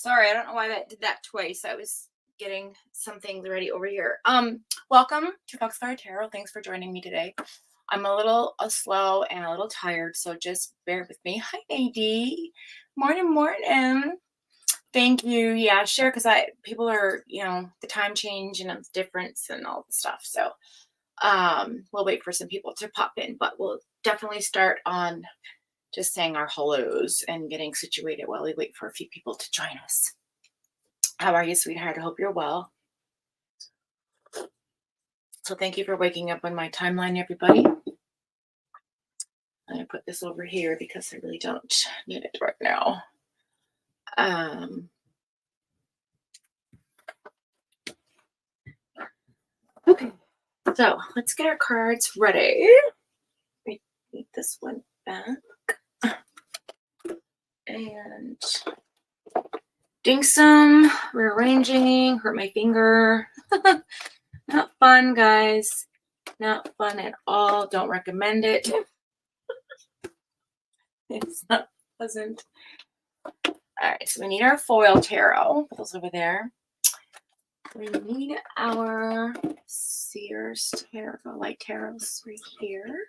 Sorry, I don't know why that did that twice. I was getting some things ready over here. Welcome to Foxfire Tarot. Thanks for joining me today. I'm a little slow and a little tired, so just bear with me. Hi, AD. Morning. Thank you. Yeah, sure, because people are, the time change and it's difference and all the stuff. So we'll wait for some people to pop in, but we'll definitely start on just saying our hellos and getting situated while we wait for a few people to join us. How are you, sweetheart? I hope you're well. So thank you for waking up on my timeline, everybody. I'm going to put this over here because I really don't need it right now. Okay, so let's get our cards ready. We need this one back. And ding some, rearranging, hurt my finger. Not fun, guys. Not fun at all. Don't recommend it. It's not pleasant. All right, so we need our foil tarot. Put those over there. We need our Sears tarot, light tarots right here.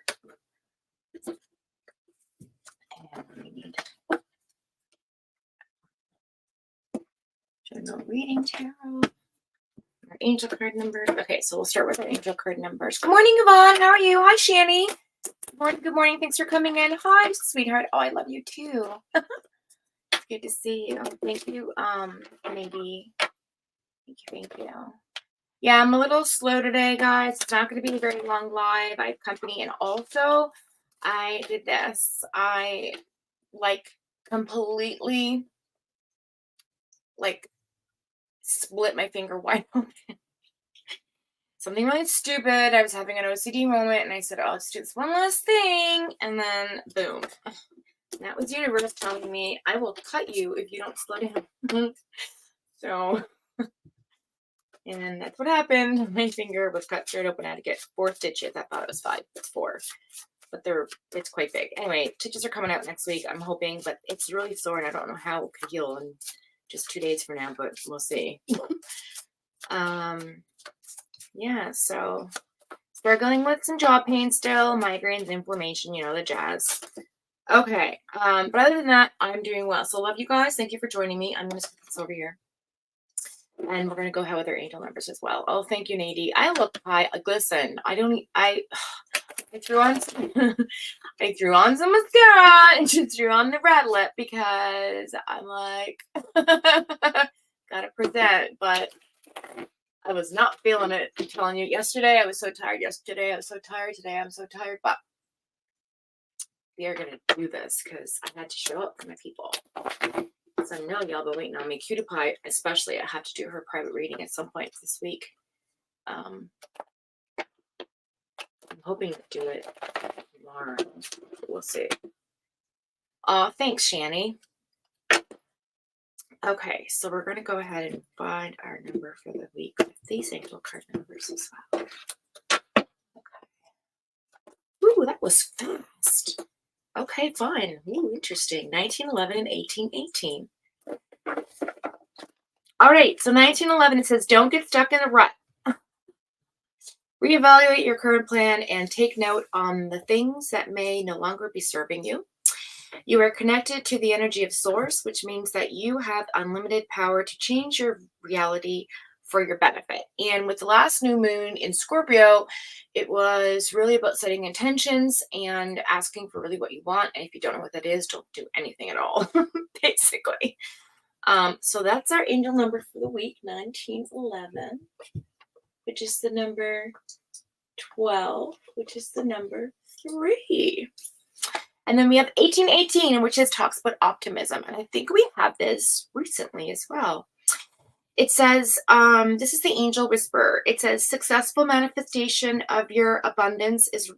And we need general reading tarot. Our angel card numbers. Okay, so we'll start with our angel card numbers. Good morning, Yvonne. How are you? Hi, Shani. Good morning. Thanks for coming in. Hi, sweetheart. Oh, I love you too. It's good to see you. Thank you. Maybe. Thank you. Yeah, I'm a little slow today, guys. It's not going to be a very long live. I have company, and also I did this. I completely split my finger wide open. Something really stupid. I was having an OCD moment, and I said, "Oh, let's do this one last thing," and then boom. That was the universe telling me, "I will cut you if you don't slow down." So. And that's what happened. My finger was cut straight open. I had to get 4 stitches. I thought it was 5. It's 4. But it's quite big. Anyway, stitches are coming out next week, I'm hoping. But it's really sore, and I don't know how it could heal in just 2 days from now. But we'll see. Yeah, so struggling with some jaw pain still. Migraines, inflammation, the jazz. Okay. But other than that, I'm doing well. So love you guys. Thank you for joining me. I'm going to put this over here. And we're going to go ahead with our angel numbers as well. Oh, thank you, Nadie. I look high. Listen, I threw on some, I threw on some mascara and just threw on the red lip because I'm like, gotta present, but I was not feeling it. I'm telling you, yesterday I was so tired. Yesterday I was so tired. Today I'm so tired, but we are going to do this because I had to show up for my people. So I know y'all been waiting on me. Cutie Pie, especially, I have to do her private reading at some point this week. I'm hoping to do it tomorrow. We'll see. Thanks, Shani. Okay, so we're going to go ahead and find our number for the week with these angel card numbers as well. Okay. Ooh, that was fast. Okay, fine. Ooh, interesting. 1911 and 1818. All right, so 1911, it says, don't get stuck in a rut. Reevaluate your current plan and take note on the things that may no longer be serving you. You are connected to the energy of source, which means that you have unlimited power to change your reality for your benefit. And with the last new moon in Scorpio, it was really about setting intentions and asking for really what you want. And if you don't know what that is, don't do anything at all, basically. So that's our angel number for the week, 1911, which is the number 12, which is the number 3. And then we have 1818, which talks about optimism. And I think we have this recently as well. It says, this is the angel whisperer. It says, successful manifestation of your abundance is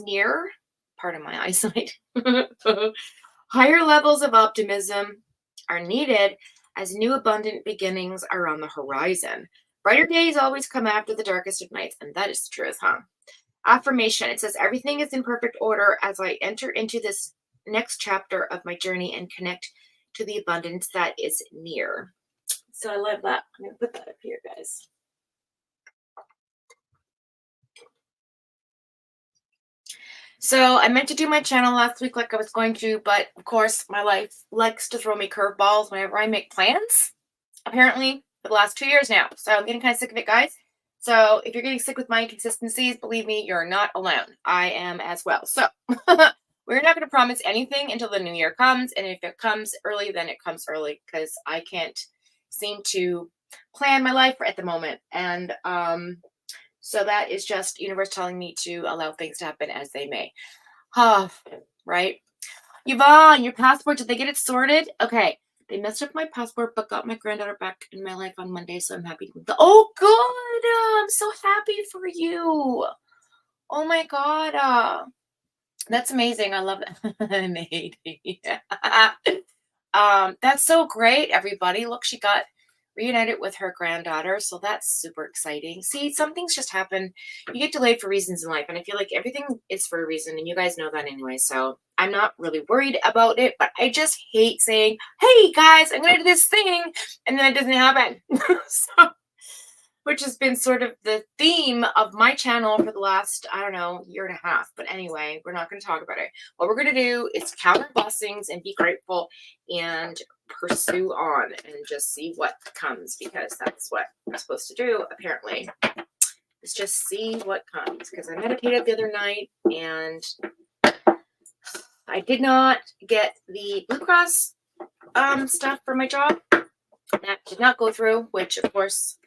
near. Pardon my eyesight. Higher levels of optimism are needed as new abundant beginnings are on the horizon. Brighter days always come after the darkest of nights. And that is the truth, huh? Affirmation. It says, everything is in perfect order as I enter into this next chapter of my journey and connect to the abundance that is near. So I love that. I'm going to put that up here, guys. So I meant to do my channel last week like I was going to, but of course my life likes to throw me curveballs whenever I make plans, apparently for the last 2 years now. So I'm getting kind of sick of it, guys. So if you're getting sick with my inconsistencies, believe me, you're not alone. I am as well. So we're not going to promise anything until the new year comes. And if it comes early, then it comes early, because I can't seem to plan my life at the moment. And so that is just universe telling me to allow things to happen as they may. Right? Yvonne, your passport, did they get it sorted? Okay. They messed up my passport, but got my granddaughter back in my life on Monday, so I'm happy. Oh, good. I'm so happy for you. Oh, my God. That's amazing. I love that. That's so great, everybody. Look, she got reunited with her granddaughter, so that's super exciting. See, some things just happen. You get delayed for reasons in life, and I feel like everything is for a reason, and you guys know that anyway, so I'm not really worried about it, but I just hate saying, hey, guys, I'm going to do this thing, and then it doesn't happen. So, which has been sort of the theme of my channel for the last, I don't know, year and a half. But anyway, we're not going to talk about it. What we're going to do is count our blessings and be grateful and pursue on and just see what comes, because that's what I'm supposed to do, apparently. Is just see what comes, because I meditated the other night and I did not get the Blue Cross stuff for my job. That did not go through, which of course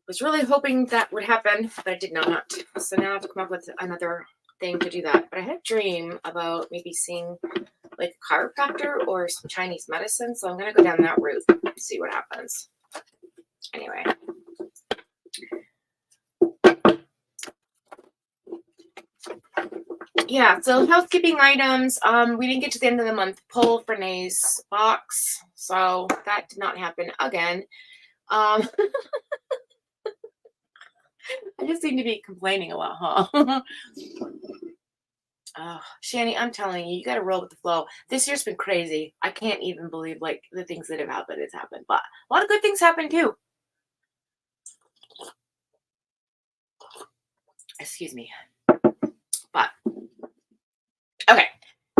was really hoping that would happen, but it did not. So now I have to come up with another thing to do that. But I had a dream about maybe seeing like a chiropractor or some Chinese medicine. So I'm going to go down that route and see what happens. Anyway. Yeah, so housekeeping items. We didn't get to the end of the month pull for Nay's box. So that did not happen again. I just seem to be complaining a lot, huh? Oh, Shani, I'm telling you, you got to roll with the flow. This year's been crazy. I can't even believe like the things that have happened. It's happened, but a lot of good things happen too. Excuse me. But okay,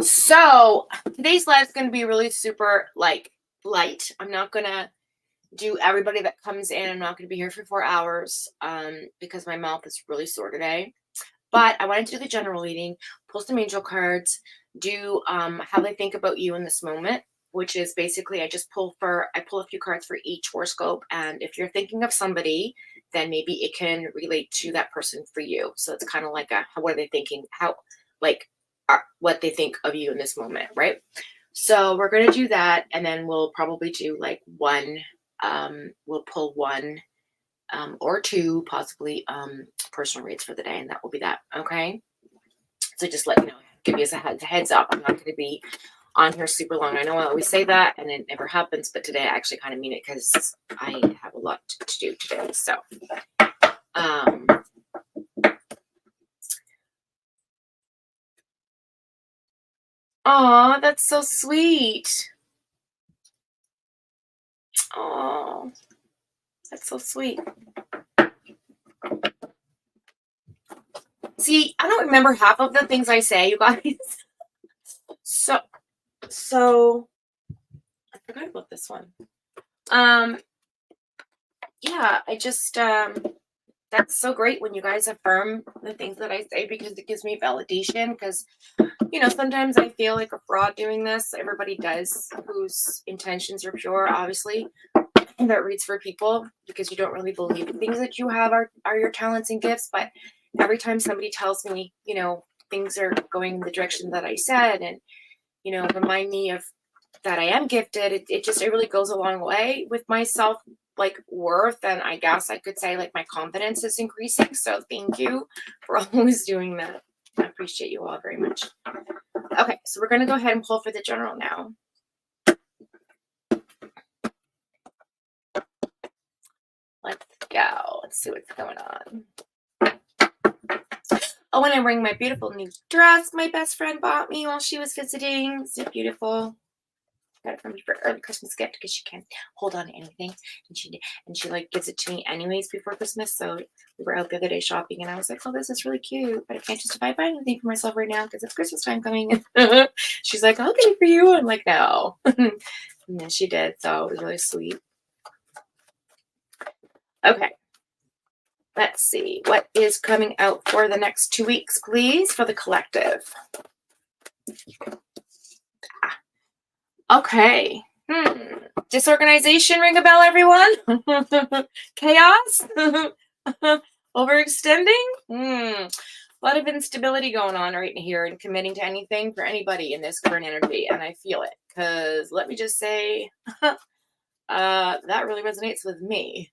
so today's live is going to be really super like light. I'm not gonna do everybody that comes in. I'm not going to be here for 4 hours because my mouth is really sore today. But I wanted to do the general reading, pull some angel cards, do how they think about you in this moment, which is basically I pull a few cards for each horoscope. And if you're thinking of somebody, then maybe it can relate to that person for you. So it's kind of like what are they thinking? What they think of you in this moment, right? So we're going to do that. And then we'll probably do like we'll pull one or two possibly personal reads for the day, and that will be that. Okay, so just let you know, give you a heads up, I'm not going to be on here super long. I know I always say that and it never happens, but today I actually kind of mean it because I have a lot to do today. So oh, that's so sweet. Oh, that's so sweet. See, I don't remember half of the things I say, you guys. So I forgot about this one. Yeah, I just that's so great when you guys affirm the things that I say, because it gives me validation. Because sometimes I feel like a fraud doing this. Everybody does, whose intentions are pure, obviously. That reads for people because you don't really believe the things that you have are your talents and gifts. But every time somebody tells me, things are going in the direction that I said, and remind me of that I am gifted, it really goes a long way with my self worth, and I guess I could say like my confidence is increasing. So thank you for always doing that. I appreciate you all very much. Okay, so we're going to go ahead and pull for the general now. Let's go. Let's see what's going on. Oh, and I'm wearing my beautiful new dress my best friend bought me while she was visiting. Is it beautiful? got it from me for early Christmas gift because she can't hold on to anything, and she like gives it to me anyways before Christmas. So we were out the other day shopping, and I was like, "Oh, this is really cute, but I can't just buy anything for myself right now because it's Christmas time coming." She's like, "I'll get it for you." I'm like, "No," and then she did. So it was really sweet. Okay, let's see what is coming out for the next 2 weeks, please, for the collective. Okay. Disorganization, ring a bell, everyone? Chaos? Overextending? A lot of instability going on right here and committing to anything for anybody in this current energy. And I feel it because let me just say, that really resonates with me.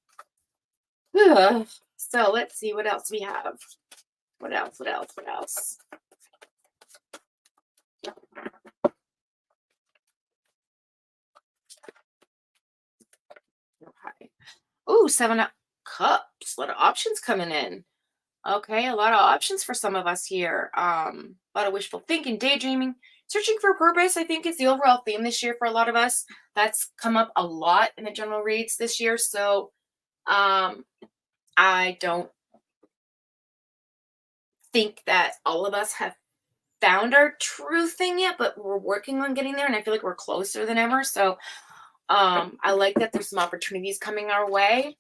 So let's see what else we have. What else? Okay. Ooh, 7 of Cups. A lot of options coming in. Okay, a lot of options for some of us here. A lot of wishful thinking, daydreaming, searching for purpose, I think is the overall theme this year for a lot of us. That's come up a lot in the general reads this year. So I don't think that all of us have found our true thing yet, but we're working on getting there, and I feel like we're closer than ever. So I like that there's some opportunities coming our way.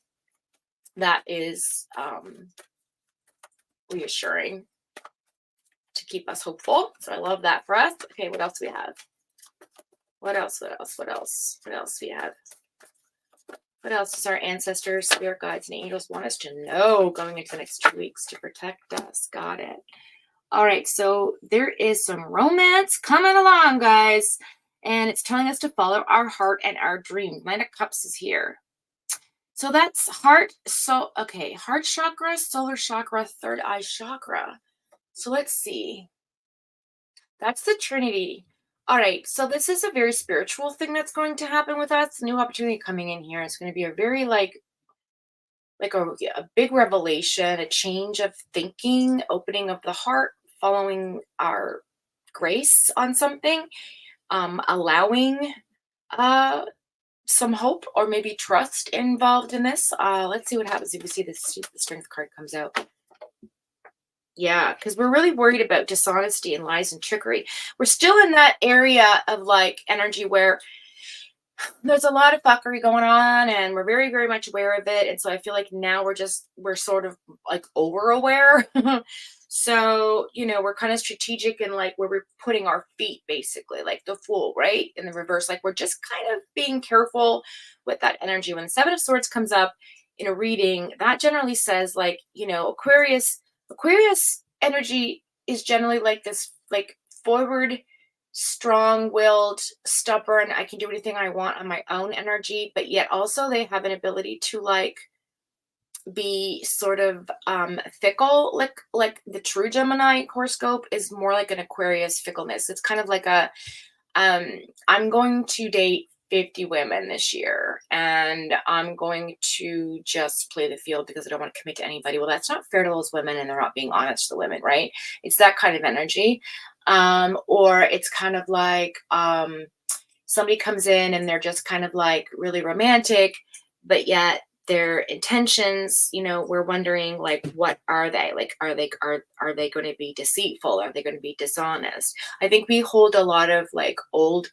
That is reassuring to keep us hopeful. So I love that for us. Okay, what else do we have? What else we have? What else does our ancestors, spirit guides, and angels want us to know going into the next 2 weeks to protect us? Got it. All right, so there is some romance coming along, guys. And it's telling us to follow our heart and our dream. Nine of Cups is here. So that's heart. So, okay, heart chakra, solar chakra, third eye chakra. So let's see. That's the Trinity. All right, so this is a very spiritual thing that's going to happen with us. New opportunity coming in here. It's going to be a very like a big revelation, a change of thinking, opening of the heart, following our grace on something, allowing some hope or maybe trust involved in this. Let's see what happens if we see the Strength card comes out. Yeah, because we're really worried about dishonesty and lies and trickery. We're still in that area of like energy where there's a lot of fuckery going on and we're very, very much aware of it. And so I feel like now we're sort of like over aware. So, we're kind of strategic in like where we're putting our feet basically, like the Fool, right? In the reverse, like we're just kind of being careful with that energy. When the Seven of Swords comes up in a reading, that generally says like, Aquarius energy is generally like this, like forward, strong-willed, stubborn, I can do anything I want on my own energy, but yet also they have an ability to like be sort of fickle, like the true Gemini horoscope is more like an Aquarius fickleness. It's kind of like I'm going to date 50 women this year and I'm going to just play the field because I don't want to commit to anybody. Well, that's not fair to those women and they're not being honest to the women, right? It's that kind of energy. Or it's kind of like somebody comes in and they're just kind of like really romantic, but yet their intentions, we're wondering like, what are they? Like, are they going to be deceitful? Are they going to be dishonest? I think we hold a lot of like old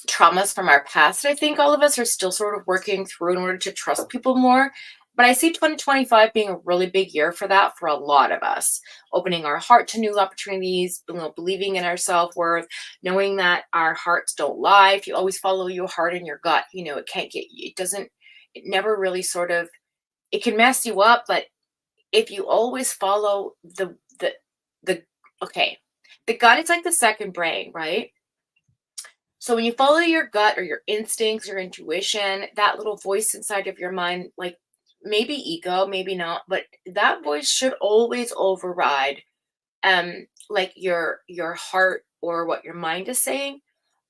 traumas from our past. I think all of us are still sort of working through in order to trust people more. But I see 2025 being a really big year for that for a lot of us. Opening our heart to new opportunities, believing in our self-worth, knowing that our hearts don't lie. If you always follow your heart and your gut, it never really sort of, it can mess you up. But if you always follow the gut, it's like the second brain, right? So when you follow your gut or your instincts, your intuition, that little voice inside of your mind, like maybe ego, maybe not, but that voice should always override like your heart or what your mind is saying.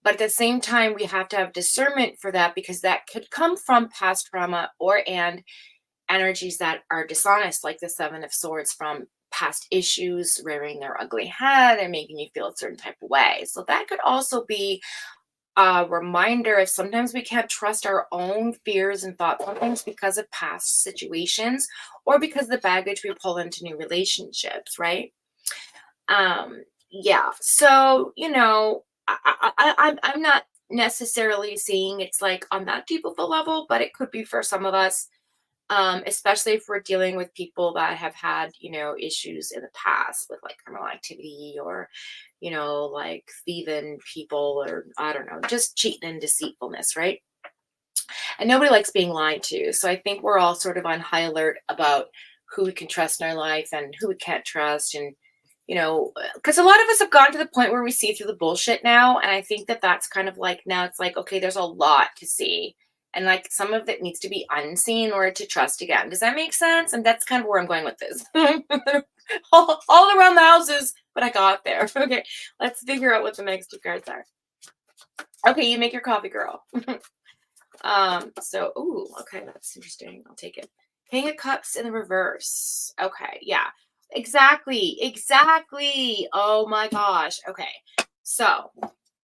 But at the same time, we have to have discernment for that because that could come from past trauma and energies that are dishonest, like the Seven of Swords from past issues rearing their ugly head and making you feel a certain type of way. So that could also be a reminder of sometimes we can't trust our own fears and thoughts, sometimes because of past situations or because of the baggage we pull into new relationships, right? Yeah. So, I'm not necessarily seeing it's like on that deep of a level, but it could be for some of us, especially if we're dealing with people that have had, issues in the past with like criminal activity or, like thieving people or I don't know, just cheating and deceitfulness, right? And nobody likes being lied to. So I think we're all sort of on high alert about who we can trust in our life and who we can't trust. And, because a lot of us have gotten to the point where we see through the bullshit now. And I think that that's kind of like now it's like, okay, there's a lot to see. And like some of it needs to be unseen in order to trust again. Does that make sense? And that's kind of where I'm going with this. all around the houses, but I got there. Okay, let's figure out what the next two cards are. Okay, you make your coffee, girl. So, ooh, okay, that's interesting. I'll take it. King of Cups in the reverse. Okay, yeah, exactly. Oh my gosh. Okay, so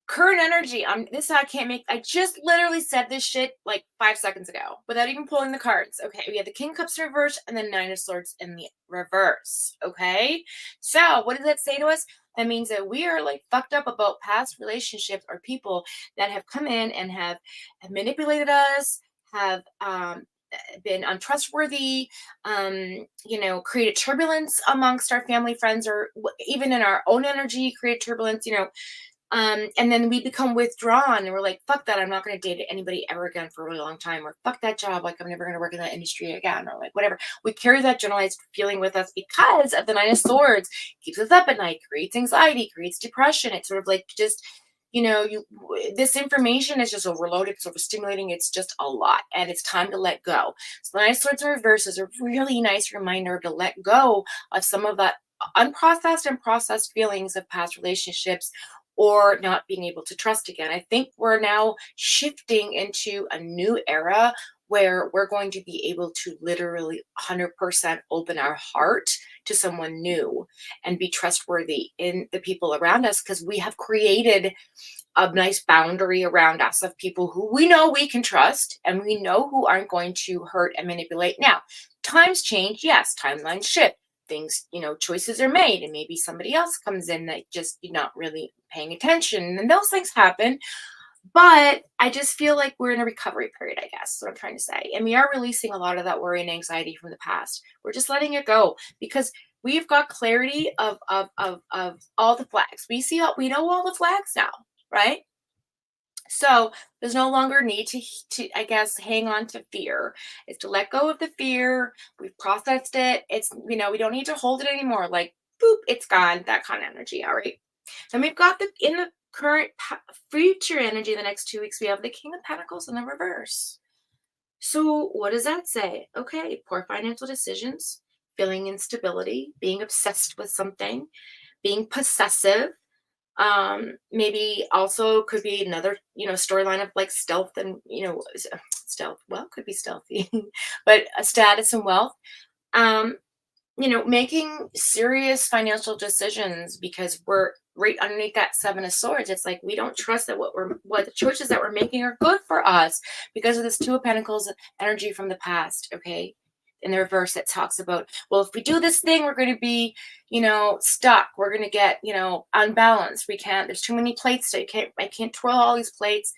current energy. I can't make. I just literally said this shit like 5 seconds ago without even pulling the cards. Okay, we have the King of Cups in reverse and the Nine of Swords in the reverse. Okay, so what does that say to us? That means that we are like fucked up about past relationships or people that have come in and have manipulated us, have been untrustworthy, created turbulence amongst our family, friends, or even in our own energy, create turbulence, and then we become withdrawn and we're like, fuck that. I'm not going to date anybody ever again for a really long time. Or fuck that job. Like, I'm never going to work in that industry again. Or like, whatever. We carry that generalized feeling with us because of the Nine of Swords. Keeps us up at night, creates anxiety, creates depression. It's sort of like just, this information is just overloaded, it's overstimulating. It's just a lot. And it's time to let go. So the Nine of Swords in reverse is a really nice reminder to let go of some of that unprocessed and processed feelings of past relationships or not being able to trust again. I think we're now shifting into a new era where we're going to be able to literally 100% open our heart to someone new and be trustworthy in the people around us because we have created a nice boundary around us of people who we know we can trust and we know who aren't going to hurt and manipulate. Now, times change. Yes, timelines shift. Things, choices are made and maybe somebody else comes in that just you're not really paying attention and those things happen. But I just feel like we're in a recovery period, I guess, is what I'm trying to say. And we are releasing a lot of that worry and anxiety from the past. We're just letting it go because we've got clarity of all the flags. We know all the flags now, right? So there's no longer need to I guess hang on to fear. It's to let go of the fear. We've processed it. It's we don't need to hold it anymore. Like boop, it's gone. That kind of energy. All right. Then we've got the current future energy. The next 2 weeks we have the King of Pentacles in the reverse. So what does that say? Okay, poor financial decisions, feeling instability, being obsessed with something, being possessive, maybe also could be another storyline of like stealth and stealth, well, could be stealthy but a status and wealth, um making serious financial decisions because we're right underneath that Seven of Swords. It's like we don't trust that what the choices that we're making are good for us because of this Two of Pentacles energy from the past. Okay, in the reverse that talks about, well, if we do this thing we're going to be stuck, we're going to get unbalanced, there's too many plates, so I can't twirl all these plates.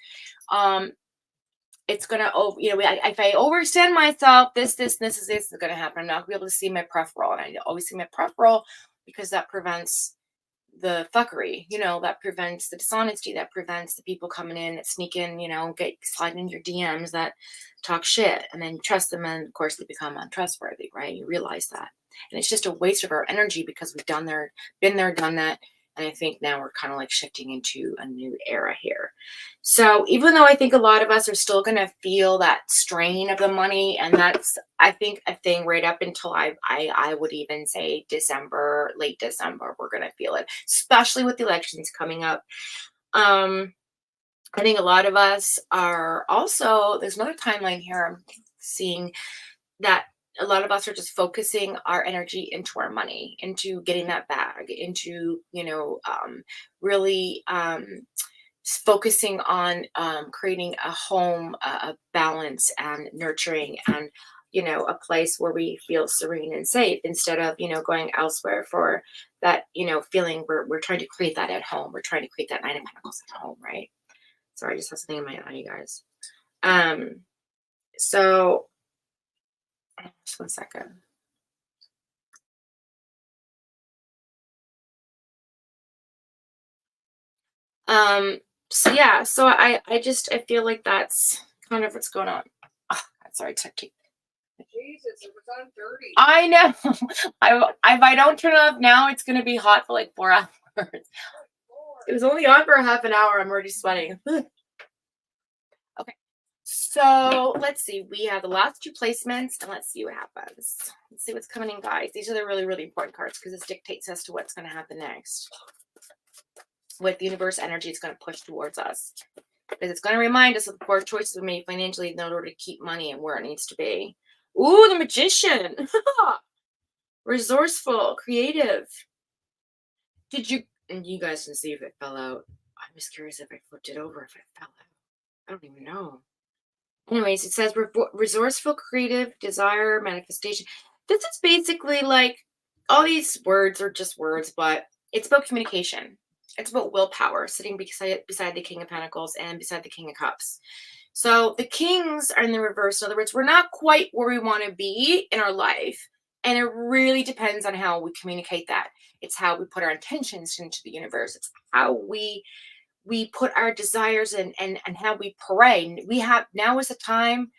It's gonna if I overextend myself, this is going to happen. I'm not gonna be able to see my pref roll, and I always see my pref roll because that prevents the fuckery, that prevents the dishonesty, that prevents the people coming in that sneak in, get sliding in your DMs that talk shit, and then you trust them, and of course they become untrustworthy, right? You realize that, and it's just a waste of our energy because we've been there, done that. And I think now we're kind of like shifting into a new era here. So even though I think a lot of us are still going to feel that strain of the money, and that's, I think, a thing right up until I would even say December, late December, we're going to feel it, especially with the elections coming up. I think a lot of us are also, there's another timeline here I'm seeing that a lot of us are just focusing our energy into our money, into getting that bag, into, really focusing on creating a home, a balance and nurturing, and a place where we feel serene and safe, instead of going elsewhere for that feeling. We're trying to create that at home. We're trying to create that Nine of Pentacles at home, right? Sorry, I just have something in my eye, you guys. So just one second. So yeah, so I feel like that's kind of what's going on. Oh, God, sorry, Jesus, it was on 30. I know. If I don't turn it off now, it's gonna be hot for like 4 hours. It was only on for a half an hour. I'm already sweating. Okay, so let's see. We have the last two placements, and let's see what happens. Let's see what's coming in, guys. These are the really, really important cards because this dictates as to what's going to happen next. With the universe energy, it's going to push towards us because it's going to remind us of the poor choices we made financially in order to keep money and where it needs to be. Ooh, the Magician. Resourceful, creative. And you guys can see if it fell out. I'm just curious if I flipped it over, if it fell out. I don't even know. Anyways, it says resourceful, creative, desire, manifestation. This is basically like, all these words are just words, but it's about communication. It's about willpower, sitting beside the King of Pentacles and beside the King of Cups. So the kings are in the reverse. In other words, we're not quite where we want to be in our life. And it really depends on how we communicate that. It's how we put our intentions into the universe. It's how we put our desires and how we pray. We have, now is the time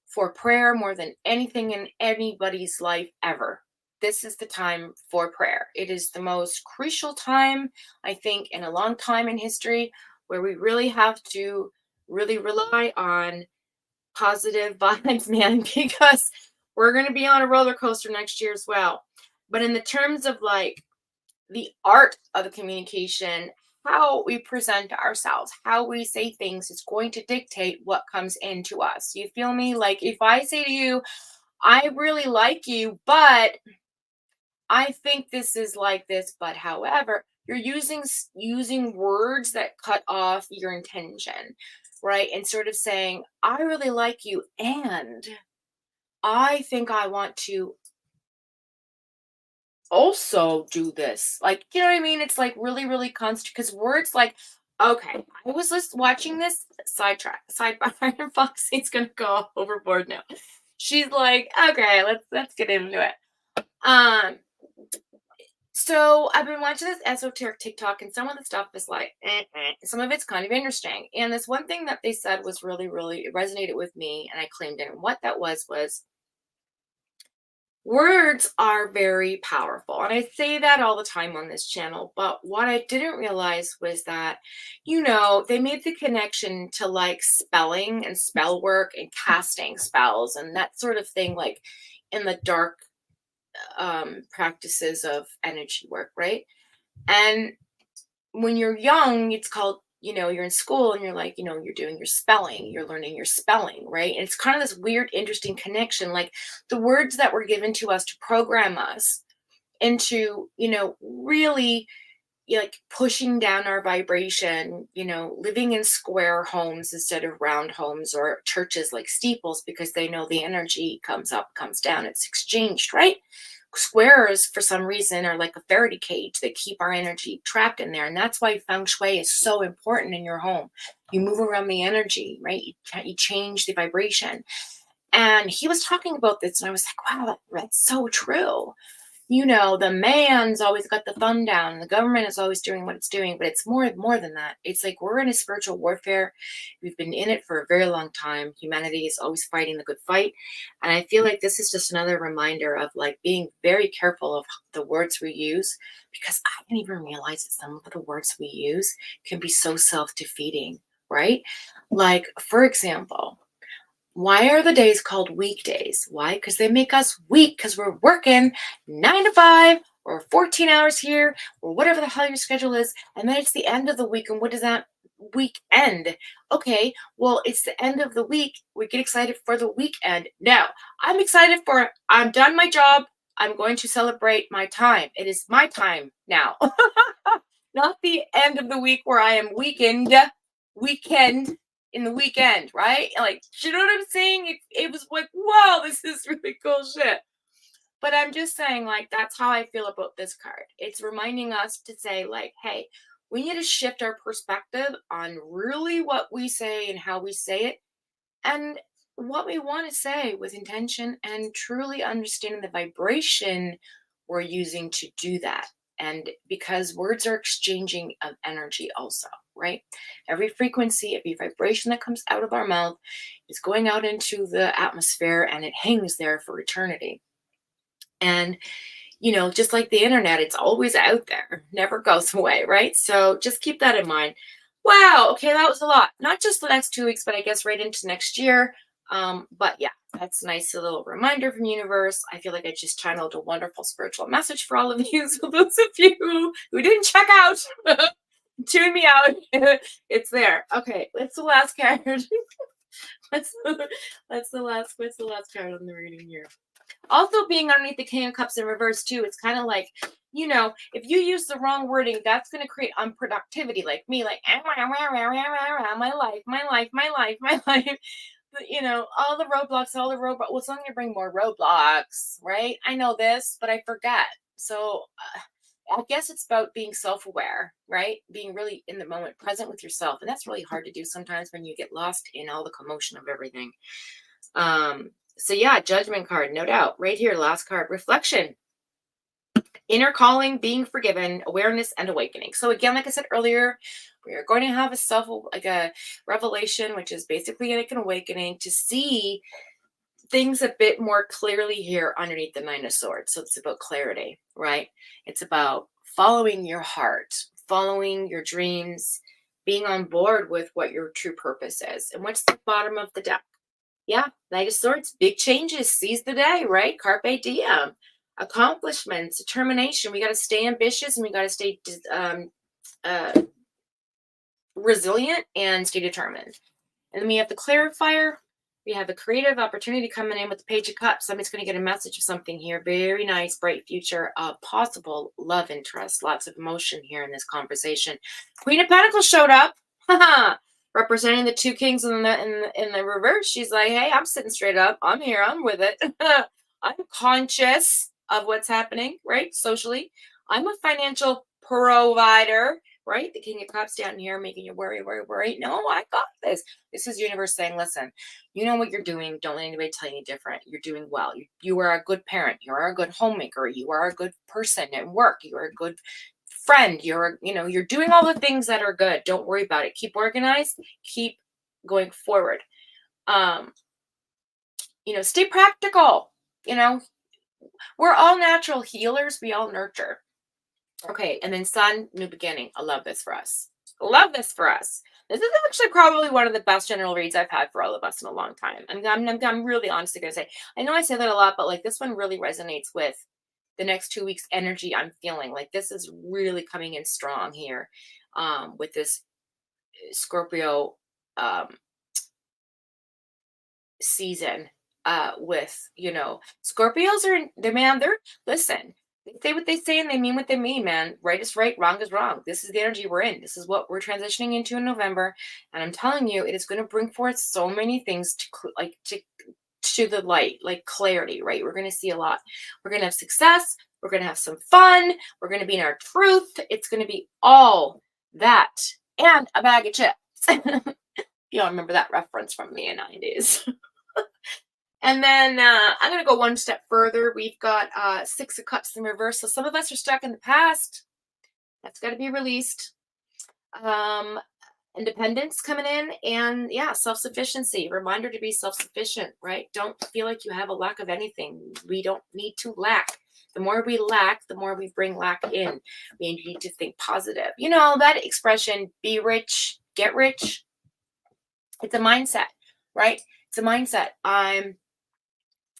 for prayer more than anything in anybody's life ever. This is the time for prayer. It is the most crucial time, I think, in a long time in history, where we really have to really rely on positive vibes, man, because we're going to be on a roller coaster next year as well. But in the terms of like the art of the communication, how we present ourselves, how we say things is going to dictate what comes into us. You feel me? Like if I say to you, I really like you, but I think this is like this, but however, you're using words that cut off your intention, right? And sort of saying, I really like you, and I think I want to also do this. Like, you know what I mean? It's like really, really constant, because words like, okay, I was just watching this sidebar, and Foxy's gonna go overboard now. She's like, okay, let's get into it. So I've been watching this esoteric TikTok, and some of the stuff is like, some of it's kind of interesting. And this one thing that they said was really, really, it resonated with me, and I claimed it. And what that was words are very powerful. And I say that all the time on this channel. But what I didn't realize was that, they made the connection to like spelling and spell work and casting spells and that sort of thing, like in the dark practices of energy work, right? And when you're young, it's called, you're in school and you're like, you're doing your spelling, you're learning your spelling, right? And it's kind of this weird, interesting connection. Like the words that were given to us to program us into, really like pushing down our vibration, living in square homes instead of round homes, or churches like steeples, because they know the energy comes up, comes down, it's exchanged, right? Squares, for some reason, are like a Faraday cage. They keep our energy trapped in there. And that's why feng shui is so important in your home. You move around the energy, right? You change the vibration. And he was talking about this, and I was like, wow, that's so true. The man's always got the thumb down, and the government is always doing what it's doing, but it's more than that. It's like we're in a spiritual warfare. We've been in it for a very long time. Humanity is always fighting the good fight. And I feel like this is just another reminder of like being very careful of the words we use, because I didn't even realize that some of the words we use can be so self-defeating, right? Like, for example, why are the days called weekdays? Why? Because they make us weak, because we're working 9 to 5 or 14 hours here or whatever the hell your schedule is. And then it's the end of the week. And what does that week end? Okay, well, it's the end of the week. We get excited for the weekend. No, I'm done my job. I'm going to celebrate my time. It is my time now. Not the end of the week where I am weakened. weekend in the weekend, right? Like, you know what I'm saying? It was like, wow, this is really cool shit. But I'm just saying, like, that's how I feel about this card. It's reminding us to say, like, hey, we need to shift our perspective on really what we say and how we say it, and what we want to say with intention, and truly understanding the vibration we're using to do that. And because words are exchanging of energy, also, right? Every frequency, every vibration that comes out of our mouth is going out into the atmosphere, and it hangs there for eternity. And just like the internet, it's always out there, never goes away, right? So just keep that in mind. Wow, okay, that was a lot. Not just the next 2 weeks, but I guess right into next year. But yeah, that's a nice little reminder from universe. I feel like I just channeled a wonderful spiritual message for all of you. So those of you who didn't check out, tune me out. It's there. Okay, what's the last card? What's the last card on the reading here? Also, being underneath the King of Cups in reverse too, it's kind of like, if you use the wrong wording, that's going to create unproductivity. Like me, like my life, my life, my life, my life. All the roadblocks, well, it's only going to bring more roadblocks, right? I know this, but I forget. So I guess it's about being self-aware, right? Being really in the moment, present with yourself. And that's really hard to do sometimes when you get lost in all the commotion of everything. So yeah, judgment card, no doubt. Right here, last card, reflection. Inner calling, being forgiven, awareness, and awakening. So again, like I said earlier, we are going to have a revelation, which is basically like an awakening to see things a bit more clearly here underneath the Nine of Swords. So it's about clarity, right? It's about following your heart, following your dreams, being on board with what your true purpose is. And what's the bottom of the deck? Yeah, Knight of Swords, big changes, seize the day, right? Carpe diem, accomplishments, determination. We got to stay ambitious, and we got to stay uh, resilient and stay determined. And then we have the clarifier. We have the creative opportunity coming in with the Page of Cups. Somebody's going to get a message of something here. Very nice, bright future of possible love interest. Lots of emotion here in this conversation. Queen of Pentacles showed up. Representing the two kings in the reverse. She's like, hey, I'm sitting straight up. I'm here. I'm with it. I'm conscious of what's happening, right? Socially. I'm a financial provider, right? The King of Cups down here making you worry. No, I got this. This is universe saying, listen, you know what you're doing. Don't let anybody tell you any different. You're doing well. You are a good parent. You are a good homemaker. You are a good person at work. You are a good friend. You're doing all the things that are good. Don't worry about it. Keep organized. Keep going forward. Stay practical. We're all natural healers. We all nurture. Okay, and then Sun, new beginning. I love this for us. This is actually probably one of the best general reads I've had for all of us in a long time. I'm really honestly going to say, I know I say that a lot, but like this one really resonates with the next 2 weeks energy I'm feeling. Like this is really coming in strong here with this Scorpio season with, Scorpios listen, they say what they say and they mean what they mean, man. Right is right, wrong is wrong. This is the energy we're in. This is what we're transitioning into in November. And I'm telling you, it is going to bring forth so many things to the light, like clarity, right? We're going to see a lot. We're going to have success. We're going to have some fun. We're going to be in our truth. It's going to be all that and a bag of chips. You all remember that reference from the 90s. And then I'm going to go one step further. We've got Six of Cups in reverse. So some of us are stuck in the past. That's got to be released. Independence coming in, and yeah, self-sufficiency. Reminder to be self-sufficient, right? Don't feel like you have a lack of anything. We don't need to lack. The more we lack, the more we bring lack in. We need to think positive. That expression, be rich, get rich. It's a mindset, right? It's a mindset.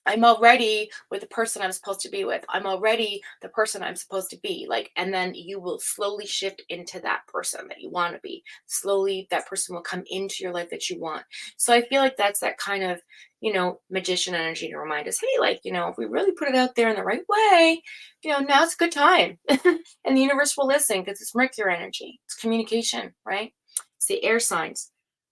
I'm already with the person I'm supposed to be with. I'm already the person I'm supposed to be. And then you will slowly shift into that person that you want to be. Slowly, that person will come into your life that you want. So I feel like that's that kind of, magician energy to remind us, hey, if we really put it out there in the right way, now's a good time. And the universe will listen because it's Mercury energy. It's communication, right? See, air signs.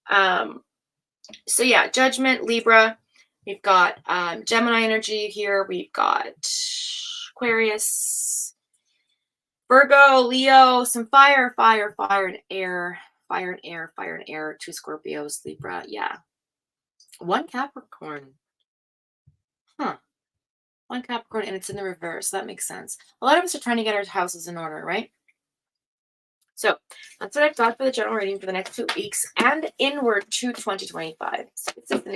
So yeah, Judgment, Libra. We've got Gemini energy here. We've got Aquarius, Virgo, Leo, some fire, and air. Fire and air, fire and air. 2 Scorpios, Libra. Yeah. 1 Capricorn. Huh. 1 Capricorn, and it's in the reverse. That makes sense. A lot of us are trying to get our houses in order, right? So that's what I've got for the general reading for the next 2 weeks and inward to 2025. So it's just an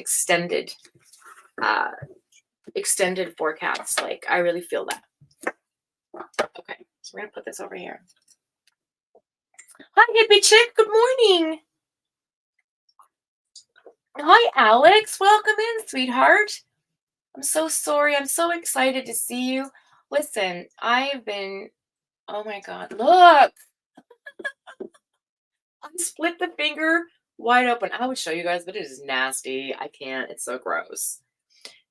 extended forecast. Like, I really feel that. Okay, so we're gonna put this over here. Hi, hippie chick. Good morning. Hi, Alex. Welcome in, sweetheart. I'm so sorry. I'm so excited to see you. Listen, I've been. Oh my God! Look. I split the finger wide open. I would show you guys, but it is nasty. I can't. It's so gross.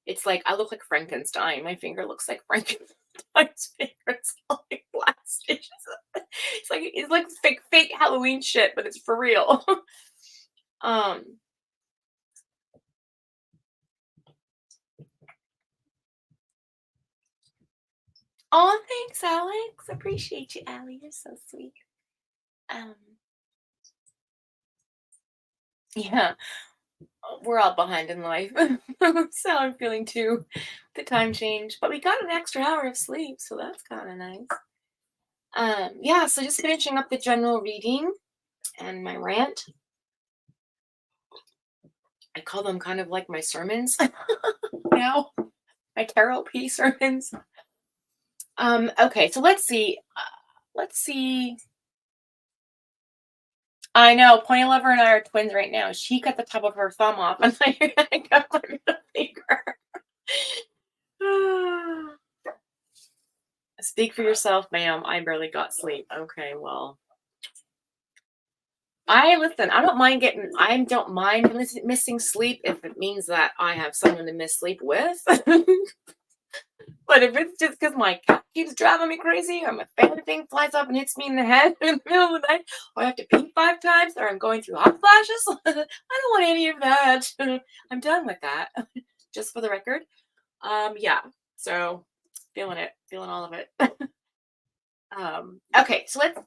It's like I look like Frankenstein. My finger looks like Frankenstein's finger. It's all like black stitches. It's like fake Halloween shit, but it's for real. Oh, thanks, Alex. Appreciate you, Allie. You're so sweet. Yeah, we're all behind in life. So I'm feeling too. The time change, but we got an extra hour of sleep, so that's kind of nice. Yeah, so just finishing up the general reading and my rant. I call them kind of like my sermons now, my tarot piece sermons. Okay, so let's see. I know, Pony Lover and I are twins right now. She cut the top of her thumb off, and I got my middle finger. Speak for yourself, ma'am. I barely got sleep. Okay, well. I don't mind missing sleep if it means that I have someone to miss sleep with. But if it's just because my cat keeps driving me crazy, or my family thing flies up and hits me in the head in the middle of the night, or I have to pee 5 times, or I'm going through hot flashes, I don't want any of that. I'm done with that. Just for the record. Yeah. So feeling all of it. Okay, so let's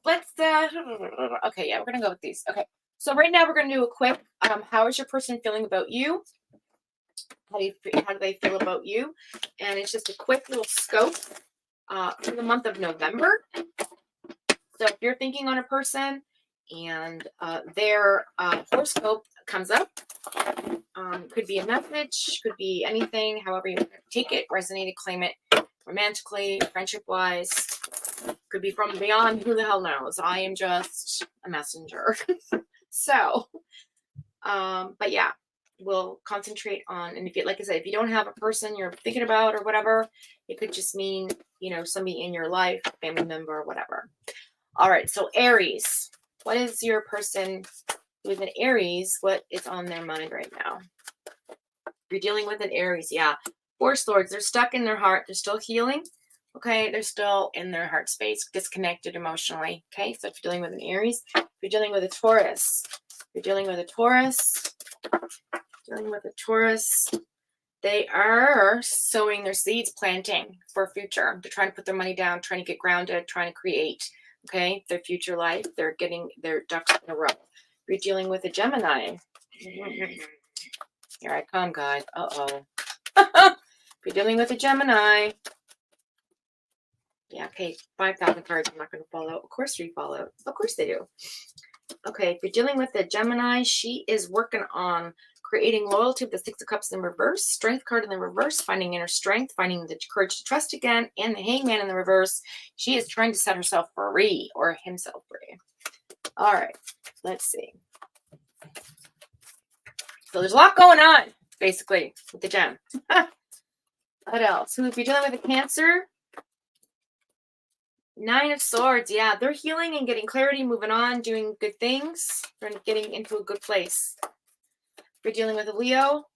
okay, yeah, we're gonna go with these. Okay, so right now we're gonna do a quick how is your person feeling about you? How do they feel about you? And it's just a quick little scope for the month of November. So if you're thinking on a person and their horoscope comes up, could be a message, could be anything, however you take it, resonate it, claim it, romantically, friendship-wise, could be from beyond, who the hell knows? I am just a messenger. So, but yeah, we'll concentrate on, and if you, like I said, if you don't have a person you're thinking about or whatever, it could just mean, somebody in your life, family member, whatever. All right, so Aries, what is your person with an Aries? What is on their mind right now? If you're dealing with an Aries, yeah. 4 Swords, they're stuck in their heart. They're still healing. Okay, they're still in their heart space, disconnected emotionally. Okay, so if you're dealing with an Aries, if you're dealing with a Taurus, they are sowing their seeds, planting for a future. They're trying to put their money down, trying to get grounded, trying to create, okay, their future life. They're getting their ducks in a row. If you're dealing with a Gemini, here I come, guys. Uh-oh. If you're dealing with a Gemini, yeah, okay, 5,000 cards. I'm not going to fall out. Of course, 3 fall out. Of course they do. Okay, if you're dealing with a Gemini, she is working on creating loyalty with the 6 of Cups in reverse, Strength card in the reverse, finding inner strength, finding the courage to trust again, and the Hangman in the reverse. She is trying to set herself free, or himself free. All right, let's see. So there's a lot going on, basically, with the Gem. What else? Who, if you're dealing with a Cancer, 9 of Swords, yeah, they're healing and getting clarity, moving on, doing good things, they're getting into a good place. If you're dealing with a Leo,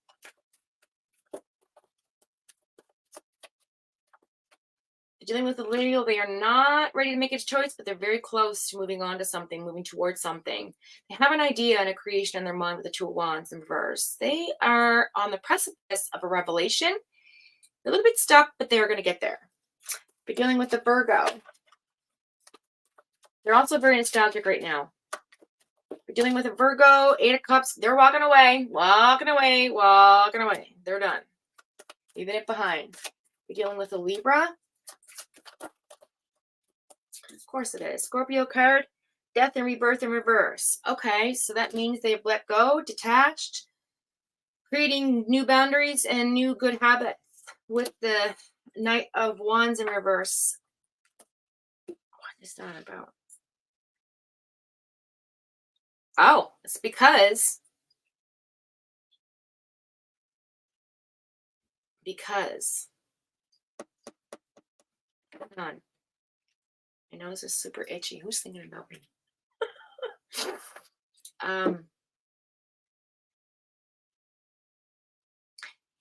dealing with a Leo, they are not ready to make a choice, but they're very close to moving on to something, moving towards something. They have an idea and a creation in their mind with the Two of Wands in reverse. They are on the precipice of a revelation. They're a little bit stuck, but they're going to get there. We're dealing with the Virgo. They're also very nostalgic right now. We're dealing with a Virgo, 8 of Cups. They're walking away, walking away, walking away. They're done. Leaving it behind. We're dealing with a Libra. Of course it is. Scorpio card, death and rebirth in reverse. Okay, so that means they've let go, detached, creating new boundaries and new good habits with the Knight of Wands in reverse. What is that about? Oh, it's because hold on. My nose is super itchy. Who's thinking about me?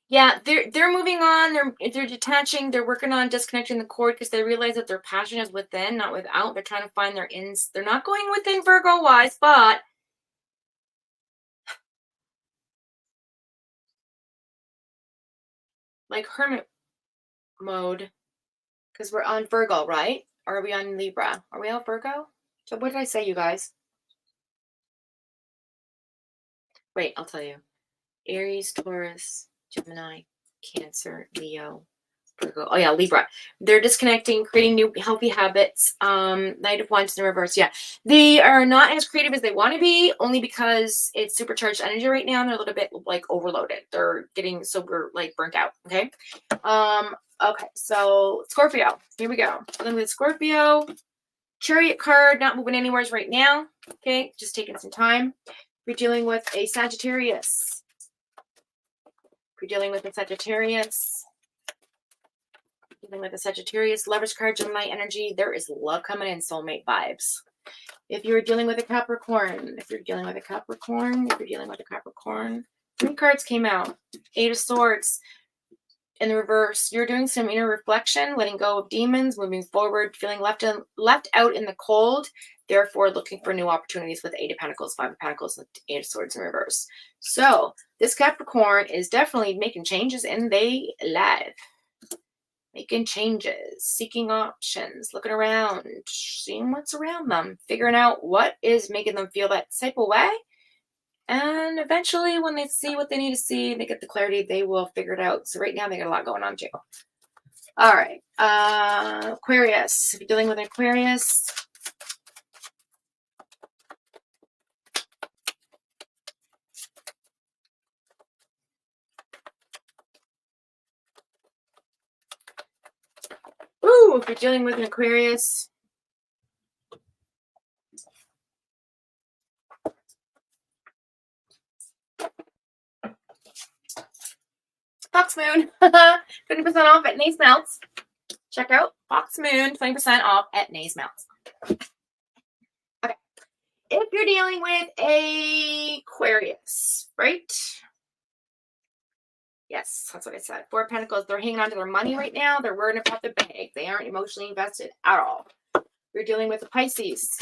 Yeah, they're moving on. They're detaching. They're working on disconnecting the cord because they realize that their passion is within, not without. They're trying to find their ins. They're not going within Virgo wise, but like hermit mode, because we're on Virgo, right? Or are we on Libra? Are we on Virgo? So what did I say, you guys? Wait, I'll tell you. Aries, Taurus, Gemini, Cancer, Leo, Virgo. Oh yeah, Libra. They're disconnecting, creating new healthy habits. Knight of Wands in reverse. Yeah, they are not as creative as they want to be, only because it's supercharged energy right now. And they're a little bit like overloaded. They're getting super like burnt out. Okay. Okay. So Scorpio. Here we go. Then with Scorpio, Chariot card, not moving anywhere right now. Okay, just taking some time. We're dealing with a Sagittarius. We're dealing with a Sagittarius. Dealing with a Sagittarius, Lovers card, Gemini energy. There is love coming in, soulmate vibes. If you're dealing with a Capricorn, three cards came out. 8 of Swords in the reverse. You're doing some inner reflection, letting go of demons, moving forward, feeling left out in the cold. Therefore, looking for new opportunities with 8 of Pentacles, 5 of Pentacles, and 8 of Swords in reverse. So this Capricorn is definitely making changes in their life. Making changes, seeking options, looking around, seeing what's around them, figuring out what is making them feel that type of way. And eventually, when they see what they need to see, they get the clarity, they will figure it out. So right now, they got a lot going on too. All right. Aquarius. If you're dealing with an Aquarius, if you're dealing with an Aquarius, Fox Moon, 20% off at Nace Melts. Check out Fox Moon, 20% off at Nace Melts. Okay. If you're dealing with a Aquarius, right? Yes, that's what I said. 4 of Pentacles. They're hanging on to their money right now. They're worrying about the bag. They aren't emotionally invested at all. You're dealing with a Pisces.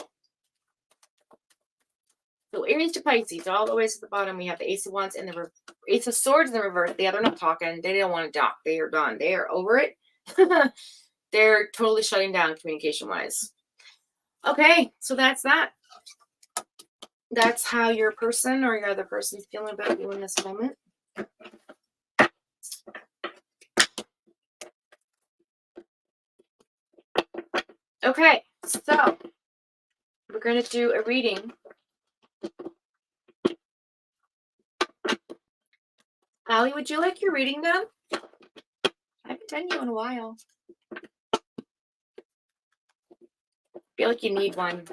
So Aries to Pisces, all the way to the bottom, we have the Ace of Wands and the Ace of Swords in the reverse. Yeah, they're not talking. They don't want to talk. They are done. They are over it. They're totally shutting down communication-wise. Okay, so that's that. That's how your person or your other person is feeling about you in this moment. Okay, so we're going to do a reading. Allie, would you like your reading done? I haven't done you in a while. I feel like you need one.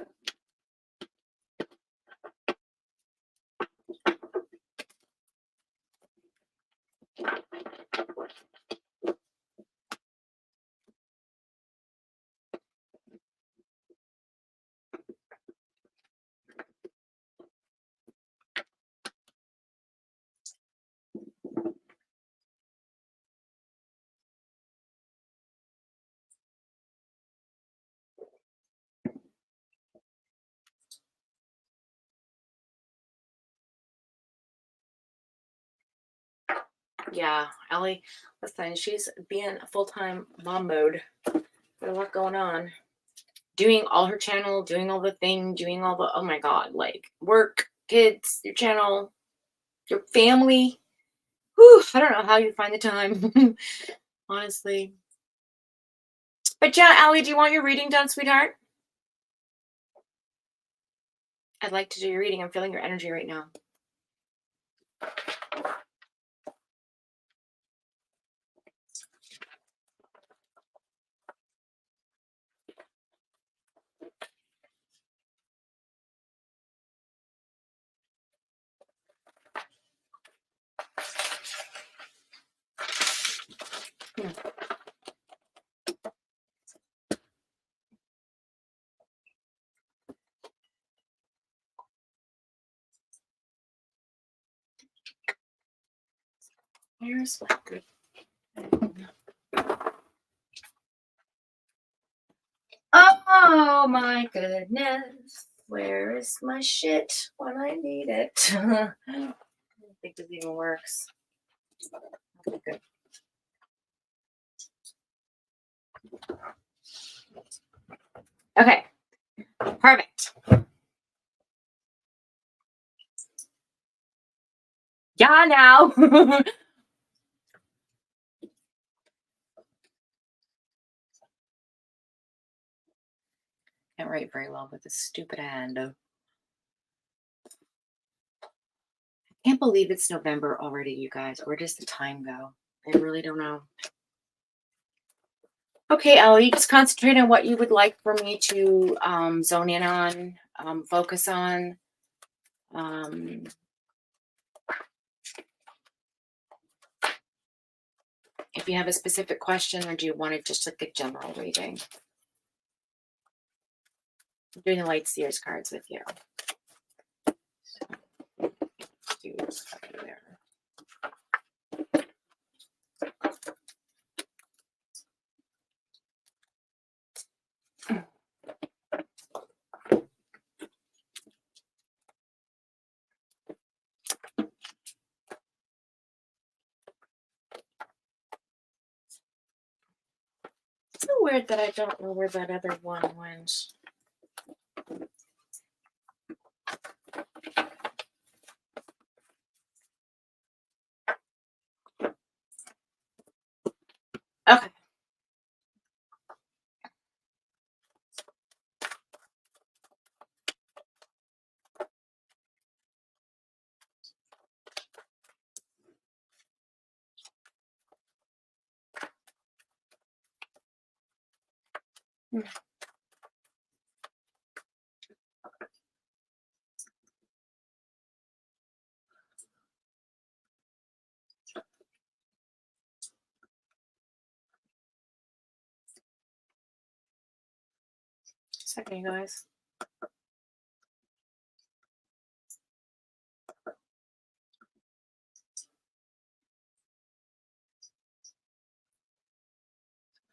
Yeah, Allie, listen, she's being a full-time mom mode. Got a lot going on. Doing all her channel, doing all the thing, doing all the, oh my God, like work, kids, your channel, your family. Whew, I don't know how you find the time, honestly. But yeah, Allie, do you want your reading done, sweetheart? I'd like to do your reading. I'm feeling your energy right now. Where's my good? Oh my goodness. Where is my shit when I need it? I don't think this even works. Okay, good. Okay, perfect. Yeah, now. Can't write very well with this stupid hand. I can't believe it's November already, you guys. Where does the time go? I really don't know. Okay, Ellie, just concentrate on what you would like for me to zone in on, focus on. If you have a specific question, or do you want it just like a general reading? I'm doing the Light Seers cards with you. So, do this over there. It's so weird that I don't know where that other one went. Okay. Second, you guys.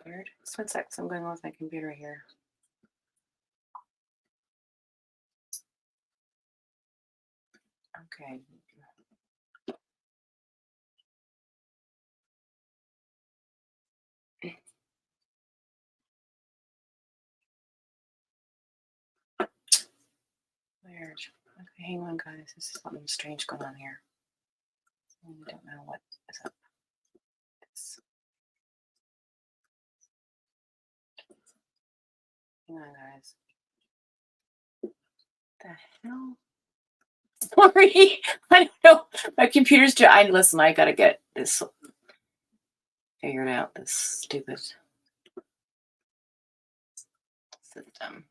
Weird. Just 1 sec. I'm going on with my computer here. Okay. Weird. Okay, hang on, guys. This is something strange going on here. I don't know what is up. Hang on, guys. The hell? Sorry, I don't know. My computer's listen, I gotta get this figured out. This stupid system.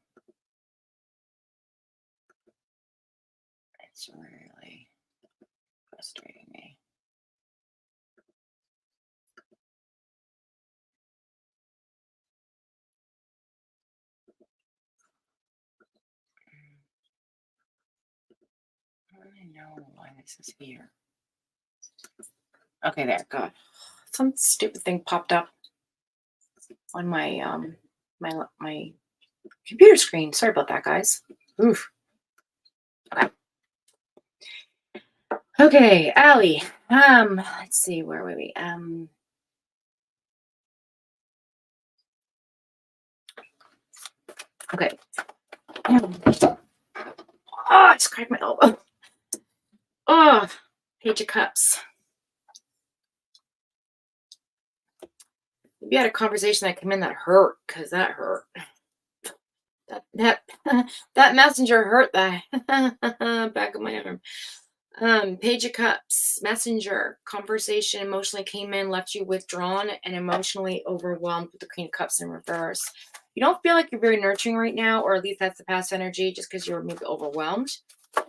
It's really frustrating me. I know why this is here. Okay, there, go. Some stupid thing popped up on my my computer screen. Sorry about that, guys. Oof. Okay. Okay, Allie. Let's see, where were we? Okay. Oh, I just cracked my elbow. Oh, Page of Cups. Maybe you had a conversation that came in that hurt, because that hurt. That that messenger hurt the back of my arm. Page of Cups, messenger, conversation emotionally came in, left you withdrawn and emotionally overwhelmed with the Queen of Cups in reverse. You don't feel like you're very nurturing right now, or at least that's the past energy, just because you were maybe overwhelmed.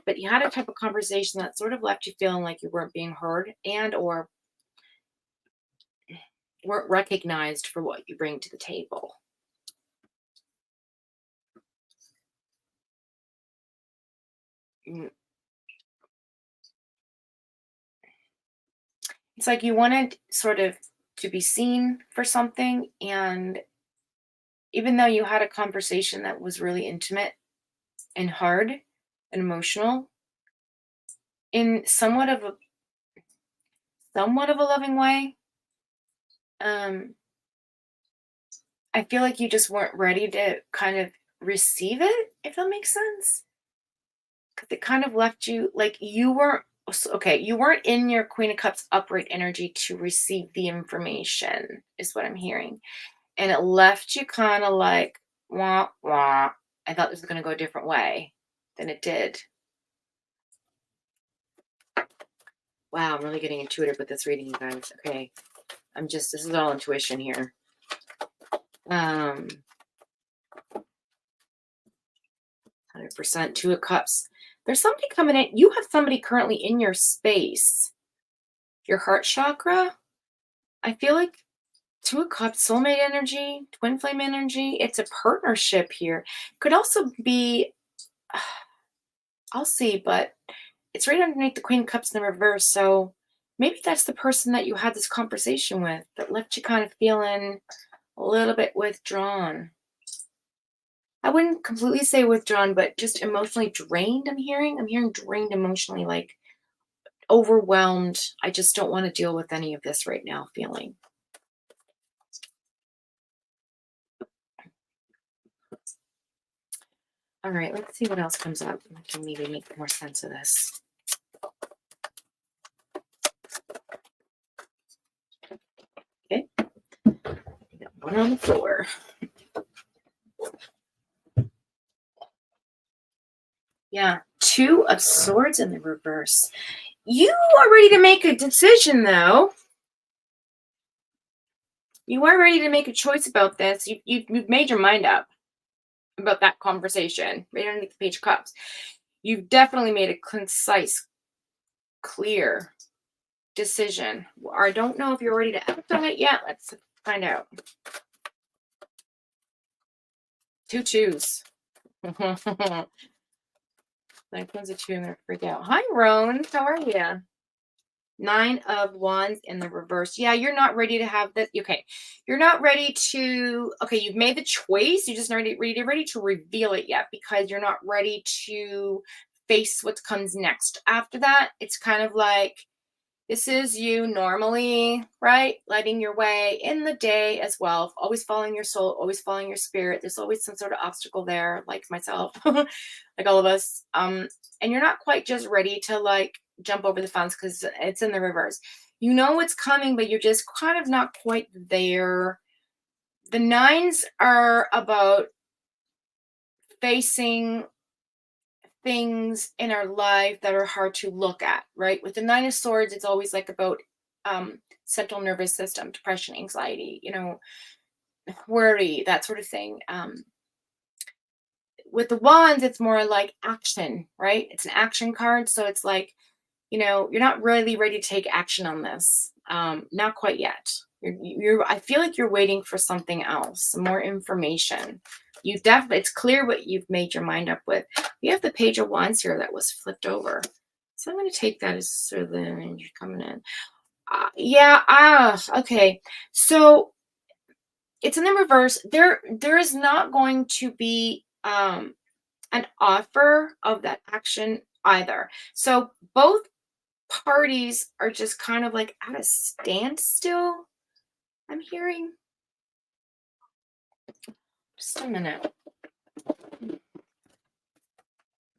But you had a type of conversation that sort of left you feeling like you weren't being heard and or weren't recognized for what you bring to the table. It's like you wanted sort of to be seen for something, and even though you had a conversation that was really intimate and hard and emotional, in somewhat of a loving way, um, I feel like you just weren't ready to kind of receive it, if that makes sense. Because it kind of left you like you weren't okay, you weren't in your Queen of Cups upright energy to receive the information, is what I'm hearing. And it left you kind of like, wah, wah. I thought this was going to go a different way than it did. Wow, I'm really getting intuitive with this reading, you guys. Okay. This is all intuition here. 100%, Two of Cups. There's somebody coming in. You have somebody currently in your space. Your heart chakra. I feel like Two of Cups, soulmate energy, twin flame energy. It's a partnership here. Could also be, I'll see, but it's right underneath the Queen of Cups in the reverse. So maybe that's the person that you had this conversation with that left you kind of feeling a little bit withdrawn. I wouldn't completely say withdrawn, but just emotionally drained. I'm hearing drained emotionally, like overwhelmed. I just don't want to deal with any of this right now feeling. All right, let's see what else comes up. I can maybe make more sense of this. Okay. Got one on the floor. Yeah, Two of Swords in the reverse. You are ready to make a decision, though. You are ready to make a choice about this. You've made your mind up about that conversation right underneath the Page of Cups. You've definitely made a concise, clear decision. I don't know if you're ready to act on it yet. Let's find out. Two twos. Like one's a two, I'm gonna freak out. Hi, Roan. How are you? Nine of Wands in the reverse. Yeah, you're not ready to have this. Okay, you're not ready to. Okay, you've made the choice. You're just not ready to reveal it yet because you're not ready to face what comes next. After that, it's kind of like this is you normally, right? Lighting your way in the day as well. Always following your soul, always following your spirit. There's always some sort of obstacle there, like myself, like all of us. And you're not quite just ready to like jump over the fence because it's in the reverse. You know what's coming, but you're just kind of not quite there. The nines are about facing things in our life that are hard to look at, right? With the Nine of Swords, it's always like about central nervous system, depression, anxiety, worry, that sort of thing. With the Wands, it's more like action, right? It's an action card. So it's like, you're not really ready to take action on this. Not quite yet. I feel like you're waiting for something else, some more information. It's clear what you've made your mind up with. We have the Page of Wands here that was flipped over. So I'm going to take that as sort of the energy coming in. Okay. So it's in the reverse. There is not going to be an offer of that action either. So both parties are just kind of like at a standstill, I'm hearing. Just a minute.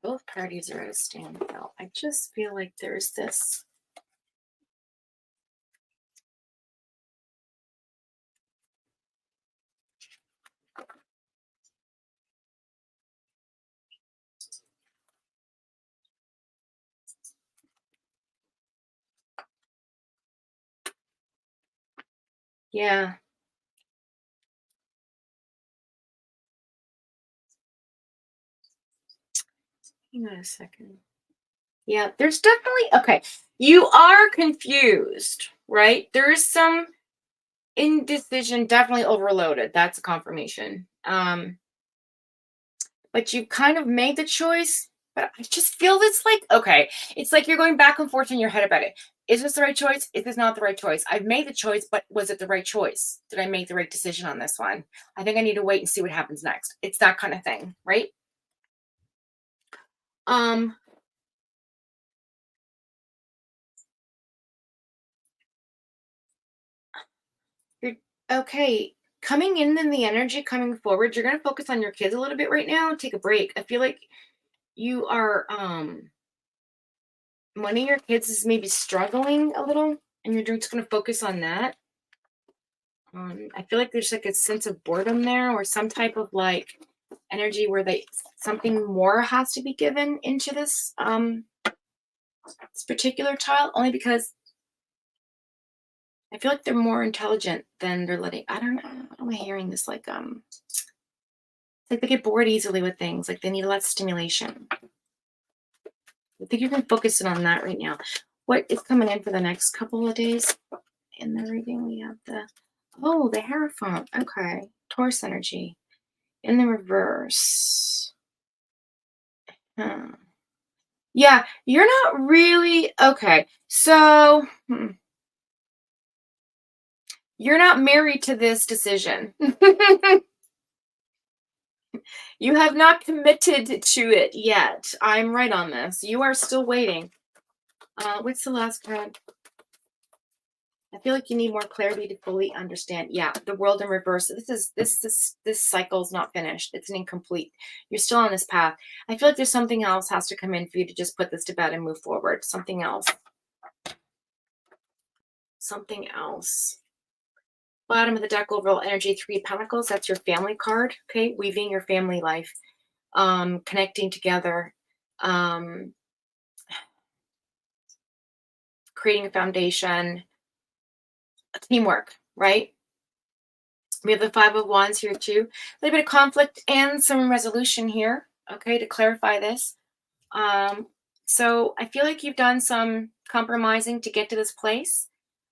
Both parties are at a standstill. I just feel like there's this. Yeah. Hang on a second. Yeah, there's definitely, okay. You are confused, right? There is some indecision, definitely overloaded. That's a confirmation. But you kind of made the choice. But I just feel this like, okay, it's like you're going back and forth in your head about it. Is this the right choice? Is this not the right choice? I've made the choice, but was it the right choice? Did I make the right decision on this one? I think I need to wait and see what happens next. It's that kind of thing, right? Um, you're okay. Coming in the energy coming forward, you're gonna focus on your kids a little bit right now. Take a break. I feel like you are one of your kids is maybe struggling a little, and you're just gonna focus on that. I feel like there's like a sense of boredom there, or some type of like energy where something more has to be given into this particular child, only because I feel like they're more intelligent than they're letting. I don't know. I'm hearing this like it's like they get bored easily with things. Like they need a lot of stimulation. I think you're gonna focus in on that right now. What is coming in for the next couple of days? In the reading, we have the Hierophant. Okay, Taurus energy in the reverse. Yeah, you're not really okay. So you're not married to this decision. You have not committed to it yet. I'm right on this. You are still waiting. What's the last card? I feel like you need more clarity to fully understand. Yeah, the world in reverse. This cycle's not finished. It's an incomplete. You're still on this path. I feel like there's something else has to come in for you to just put this to bed and move forward. Something else. Something else. Bottom of the deck, overall energy, 3 of Pentacles. That's your family card. Okay, weaving your family life, connecting together, creating a foundation, teamwork. Right. We have the 5 of Wands here too. A little bit of conflict and some resolution here. Okay, to clarify this. So I feel like you've done some compromising to get to this place.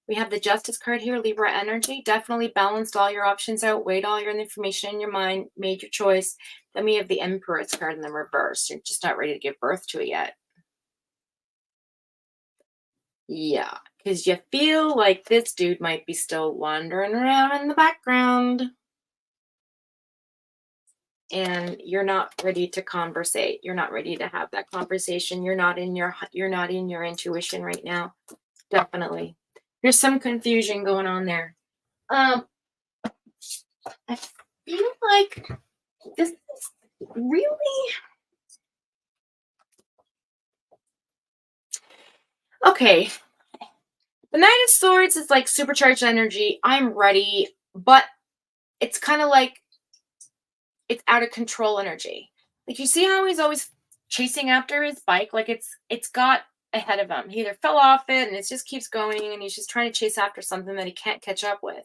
We have the Justice card here, Libra energy. Definitely balanced all your options out, weighed all your information in your mind, made your choice. Then we have the Empress card in the reverse. You're just not ready to give birth to it yet. Yeah, because you feel like this dude might be still wandering around in the background. And you're not ready to conversate. You're not ready to have that conversation. You're not in your intuition right now. Definitely. There's some confusion going on there. I feel like this is really okay. The Knight of Swords is like supercharged energy. I'm ready, but it's kind of like it's out of control energy. Like you see how he's always chasing after his bike, like it's got ahead of him. He either fell off it and it just keeps going and he's just trying to chase after something that he can't catch up with.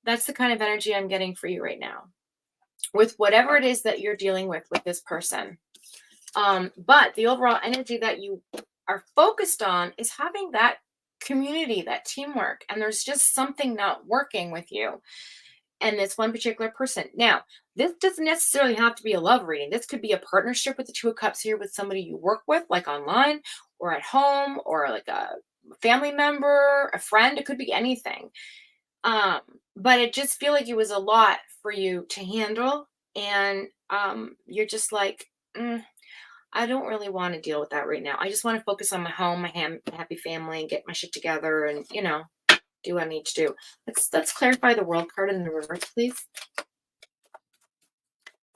That's the kind of energy I'm getting for you right now. With whatever it is that you're dealing with this person. But the overall energy that you are focused on is having that community, that teamwork, and there's just something not working with you and this one particular person. Now, this doesn't necessarily have to be a love reading. This could be a partnership with the Two of Cups here with somebody you work with, like online or at home, or like a family member, a friend. It could be anything. But it just feel like it was a lot for you to handle, and you're just like, I don't really want to deal with that right now. I just want to focus on my home, my happy family, and get my shit together, and do what I need to do. Let's clarify the world card in the reverse, please.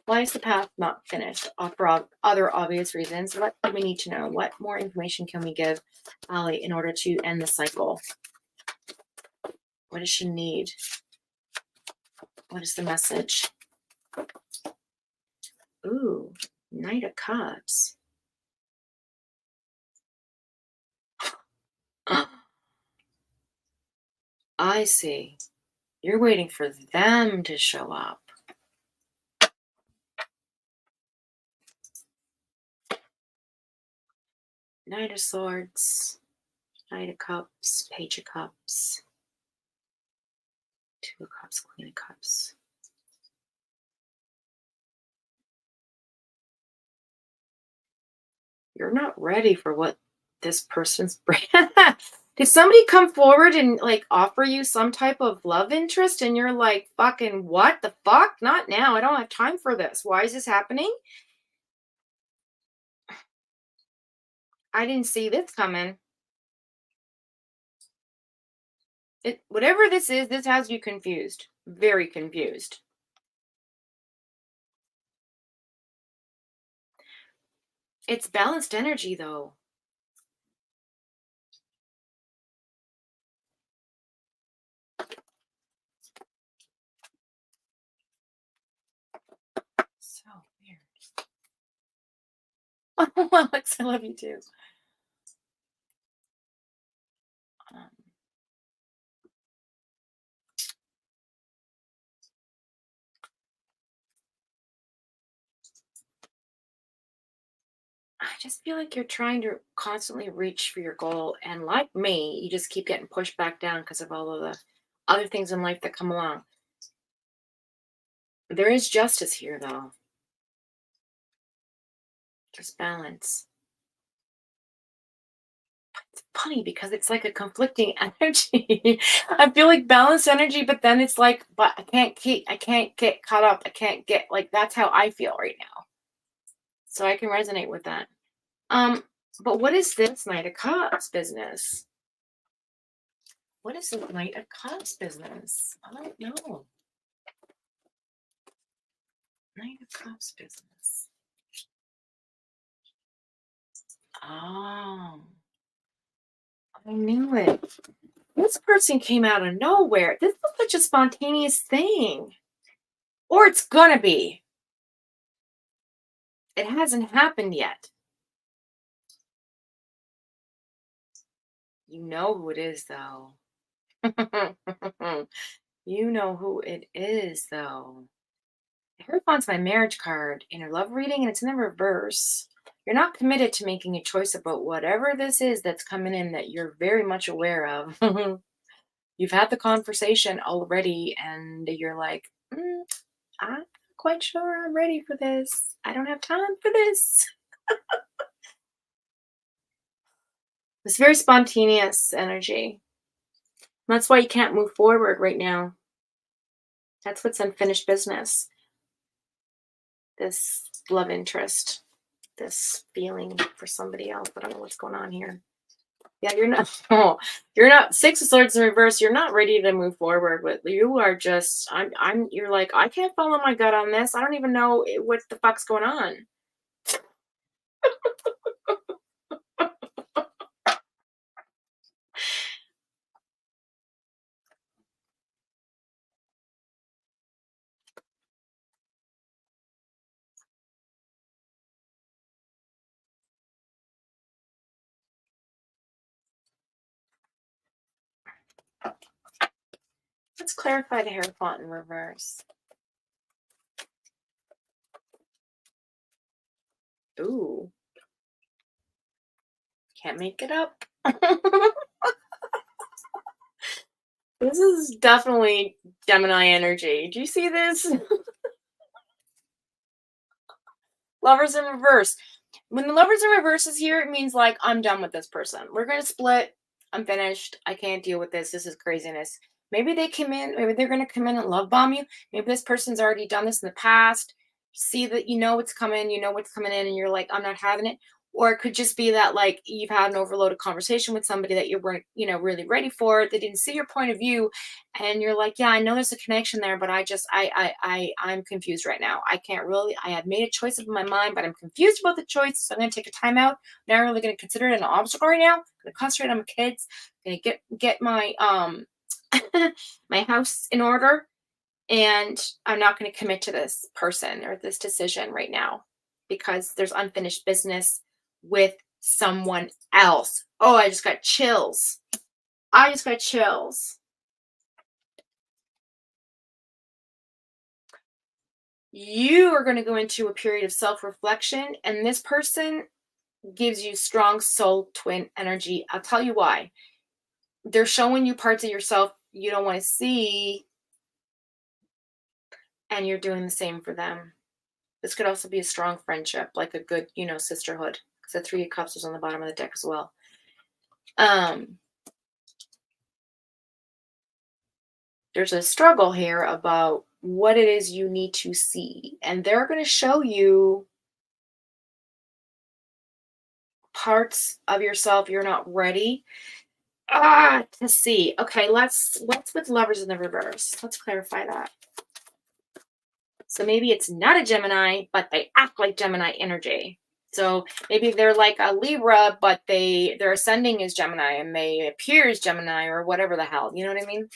Why is the path not finished? For other obvious reasons. What do we need to know? What more information can we give Ali in order to end the cycle? What does she need? What is the message? Ooh, Knight of Cups. I see. You're waiting for them to show up. Knight of Swords, Knight of Cups, Page of Cups, Two of Cups, Queen of Cups. You're not ready for what this person's bringing. Did somebody come forward and like offer you some type of love interest and you're like, fucking what the fuck? Not now. I don't have time for this. Why is this happening? I didn't see this coming. Whatever this is, this has you confused. Very confused. It's balanced energy though. So weird. Oh, Alex, I love you too. I just feel like you're trying to constantly reach for your goal. And like me, you just keep getting pushed back down because of all of the other things in life that come along. There is justice here, though. There's balance. It's funny because it's like a conflicting energy. I feel like balanced energy, but then it's like, but I can't get caught up. I can't get like, that's how I feel right now. So I can resonate with that. But what is this Knight of Cups business? What is the Knight of Cups business? I don't know. Knight of Cups business. Oh, I knew it. This person came out of nowhere. This was such a spontaneous thing. Or it's gonna be. It hasn't happened yet. You know who it is, though. You know who it is, though. Hierophant's my marriage card in a love reading, and it's in the reverse. You're not committed to making a choice about whatever this is that's coming in that you're very much aware of. You've had the conversation already, and you're like, I'm not quite sure I'm ready for this. I don't have time for this. It's very spontaneous energy. That's why you can't move forward right now. That's what's unfinished business. This love interest, this feeling for somebody else. I don't know what's going on here. Yeah, you're not. Oh, you're not. Six of Swords in reverse. You're not ready to move forward with. You are just. You're like, I can't follow my gut on this. I don't even know what the fuck's going on. Let's clarify the Hierophant in reverse. Ooh. Can't make it up. This is definitely Gemini energy. Do you see this? Lovers in reverse. When the Lovers in reverse is here, it means like, I'm done with this person. We're going to split. I'm finished. I can't deal with this. This is craziness. Maybe they come in. Maybe they're going to come in and love bomb you. Maybe this person's already done this in the past. see that you know what's coming, you know what's coming in, and you're like, I'm not having it. Or it could just be that like you've had an overloaded conversation with somebody that you weren't, really ready for. They didn't see your point of view, and you're like, yeah, I know there's a connection there, but I'm confused right now. I can't really. I had made a choice up in my mind, but I'm confused about the choice. So I'm gonna take a time out. Now I'm really gonna consider it an obstacle right now. I'm gonna concentrate on my kids. I'm gonna get my my house in order, and I'm not going to commit to this person or this decision right now because there's unfinished business with someone else. Oh, I just got chills. I just got chills. You are going to go into a period of self-reflection, and this person gives you strong soul twin energy. I'll tell you why. They're showing you parts of yourself you don't want to see, and you're doing the same for them. This could also be a strong friendship, like a good, sisterhood. Because the Three of Cups is on the bottom of the deck as well. There's a struggle here about what it is you need to see. And they're going to show you parts of yourself you're not ready to see. Okay, let's with Lovers in the reverse. Let's clarify that. So maybe it's not a Gemini, but they act like Gemini energy. So maybe they're like a Libra, but their ascending is Gemini and they appear as Gemini or whatever the hell. You know what I mean?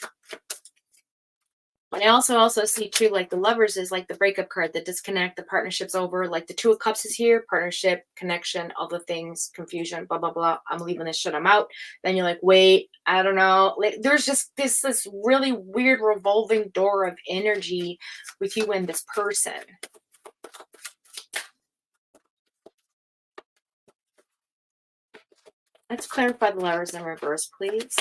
But I also see too, like the Lovers is like the breakup card, the disconnect, the partnership's over. Like the Two of Cups is here, partnership, connection, all the things, confusion, blah, blah, blah. I'm leaving this shit, I'm out. Then you're like, wait, I don't know. Like, there's just this really weird revolving door of energy with you and this person. Let's clarify the Lovers in reverse, please.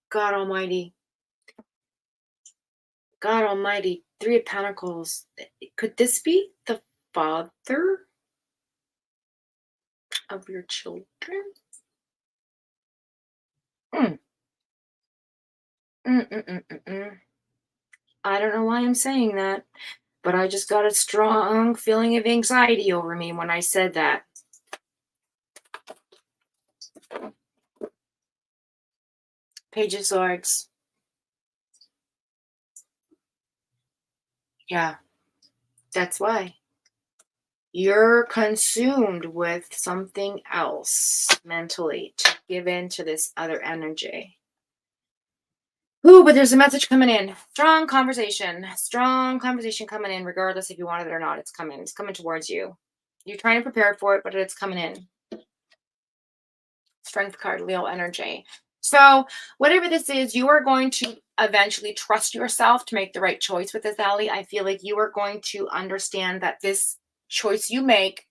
God Almighty. God Almighty. Three of Pentacles. Could this be the father of your children? I don't know why I'm saying that, but I just got a strong feeling of anxiety over me when I said that. Page of Swords. Yeah, that's why. You're consumed with something else mentally to give in to this other energy. Ooh, but there's a message coming in. Strong conversation coming in, regardless if you want it or not. It's coming. It's coming towards you. You're trying to prepare for it, but it's coming in. Strength card, Leo energy. So whatever this is, you are going to eventually trust yourself to make the right choice with this, Allie. I feel like you are going to understand that this choice you make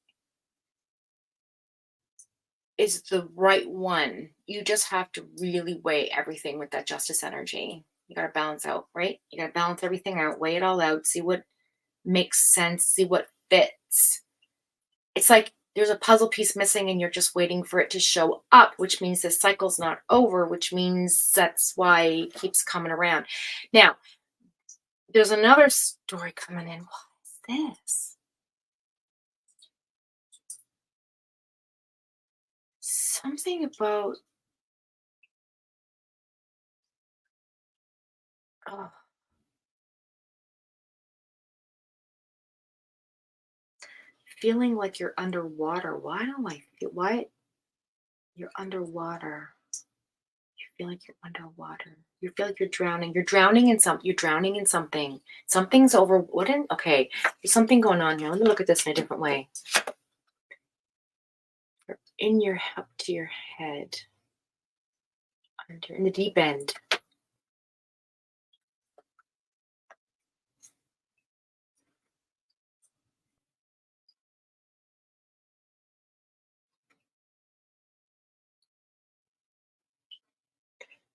is the right one. You just have to really weigh everything with that Justice energy. You got to balance out, right? You got to balance everything out, weigh it all out, see what makes sense, see what fits. It's like there's a puzzle piece missing and you're just waiting for it to show up, which means the cycle's not over, which means that's why it keeps coming around. Now, there's another story coming in. What is this? Something about, oh, feeling like you're underwater. Why do I feel, why you're underwater? You feel like you're underwater. You feel like you're drowning. You're drowning in something. You're drowning in something. Something's over. Okay, there's something going on here. Let me look at this in a different way. You're up to your head. In the deep end.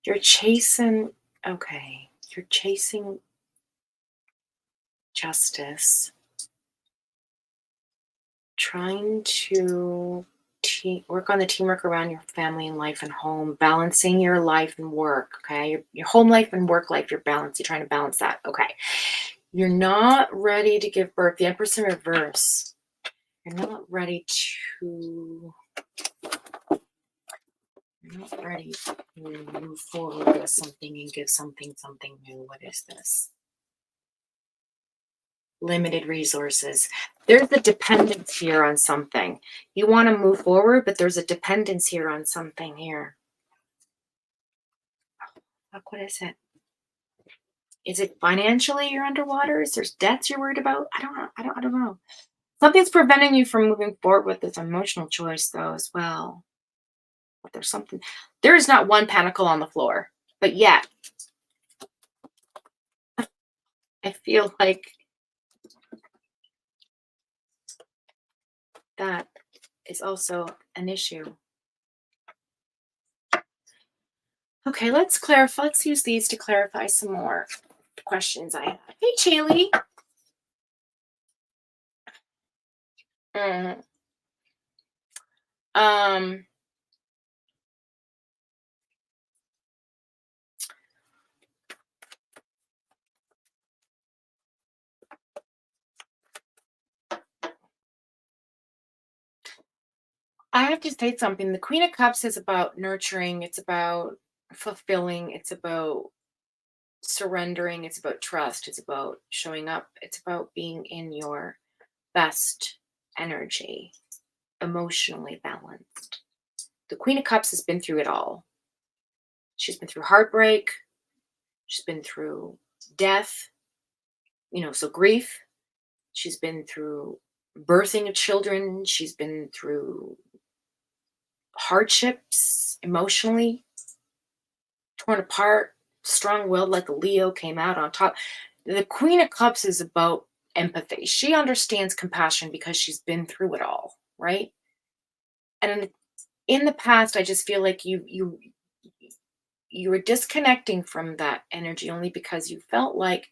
You're chasing, okay, you're chasing justice, trying to work on the teamwork around your family and life and home, balancing your life and work. Okay, your home life and work life, you're trying to balance that. Okay, you're not ready to give birth. The Empress in reverse. You're not ready to. You're not ready to move forward with something and give something new. What is this? Limited resources. There's a dependence here on something. You want to move forward, but there's a dependence here on something here. Look, what is it? Is it financially you're underwater? Is there debts you're worried about? I don't know. I don't know. Something's preventing you from moving forward with this emotional choice, though, as well. But there's something. There is not one pentacle on the floor, but yet I feel like that is also an issue. Okay, let's clarify. Let's use these to clarify some more questions I have. Hey, Chaley. Um, I have to say something. The Queen of Cups is about nurturing. It's about fulfilling. It's about surrendering. It's about trust. It's about showing up. It's about being in your best energy, emotionally balanced. The Queen of Cups has been through it all. She's been through heartbreak. She's been through death, so grief. She's been through birthing of children. She's been through hardships emotionally, torn apart, strong-willed like a Leo, came out on top. The Queen of Cups is about empathy. She understands compassion because she's been through it all, right? And in the past, I just feel like you were disconnecting from that energy only because you felt like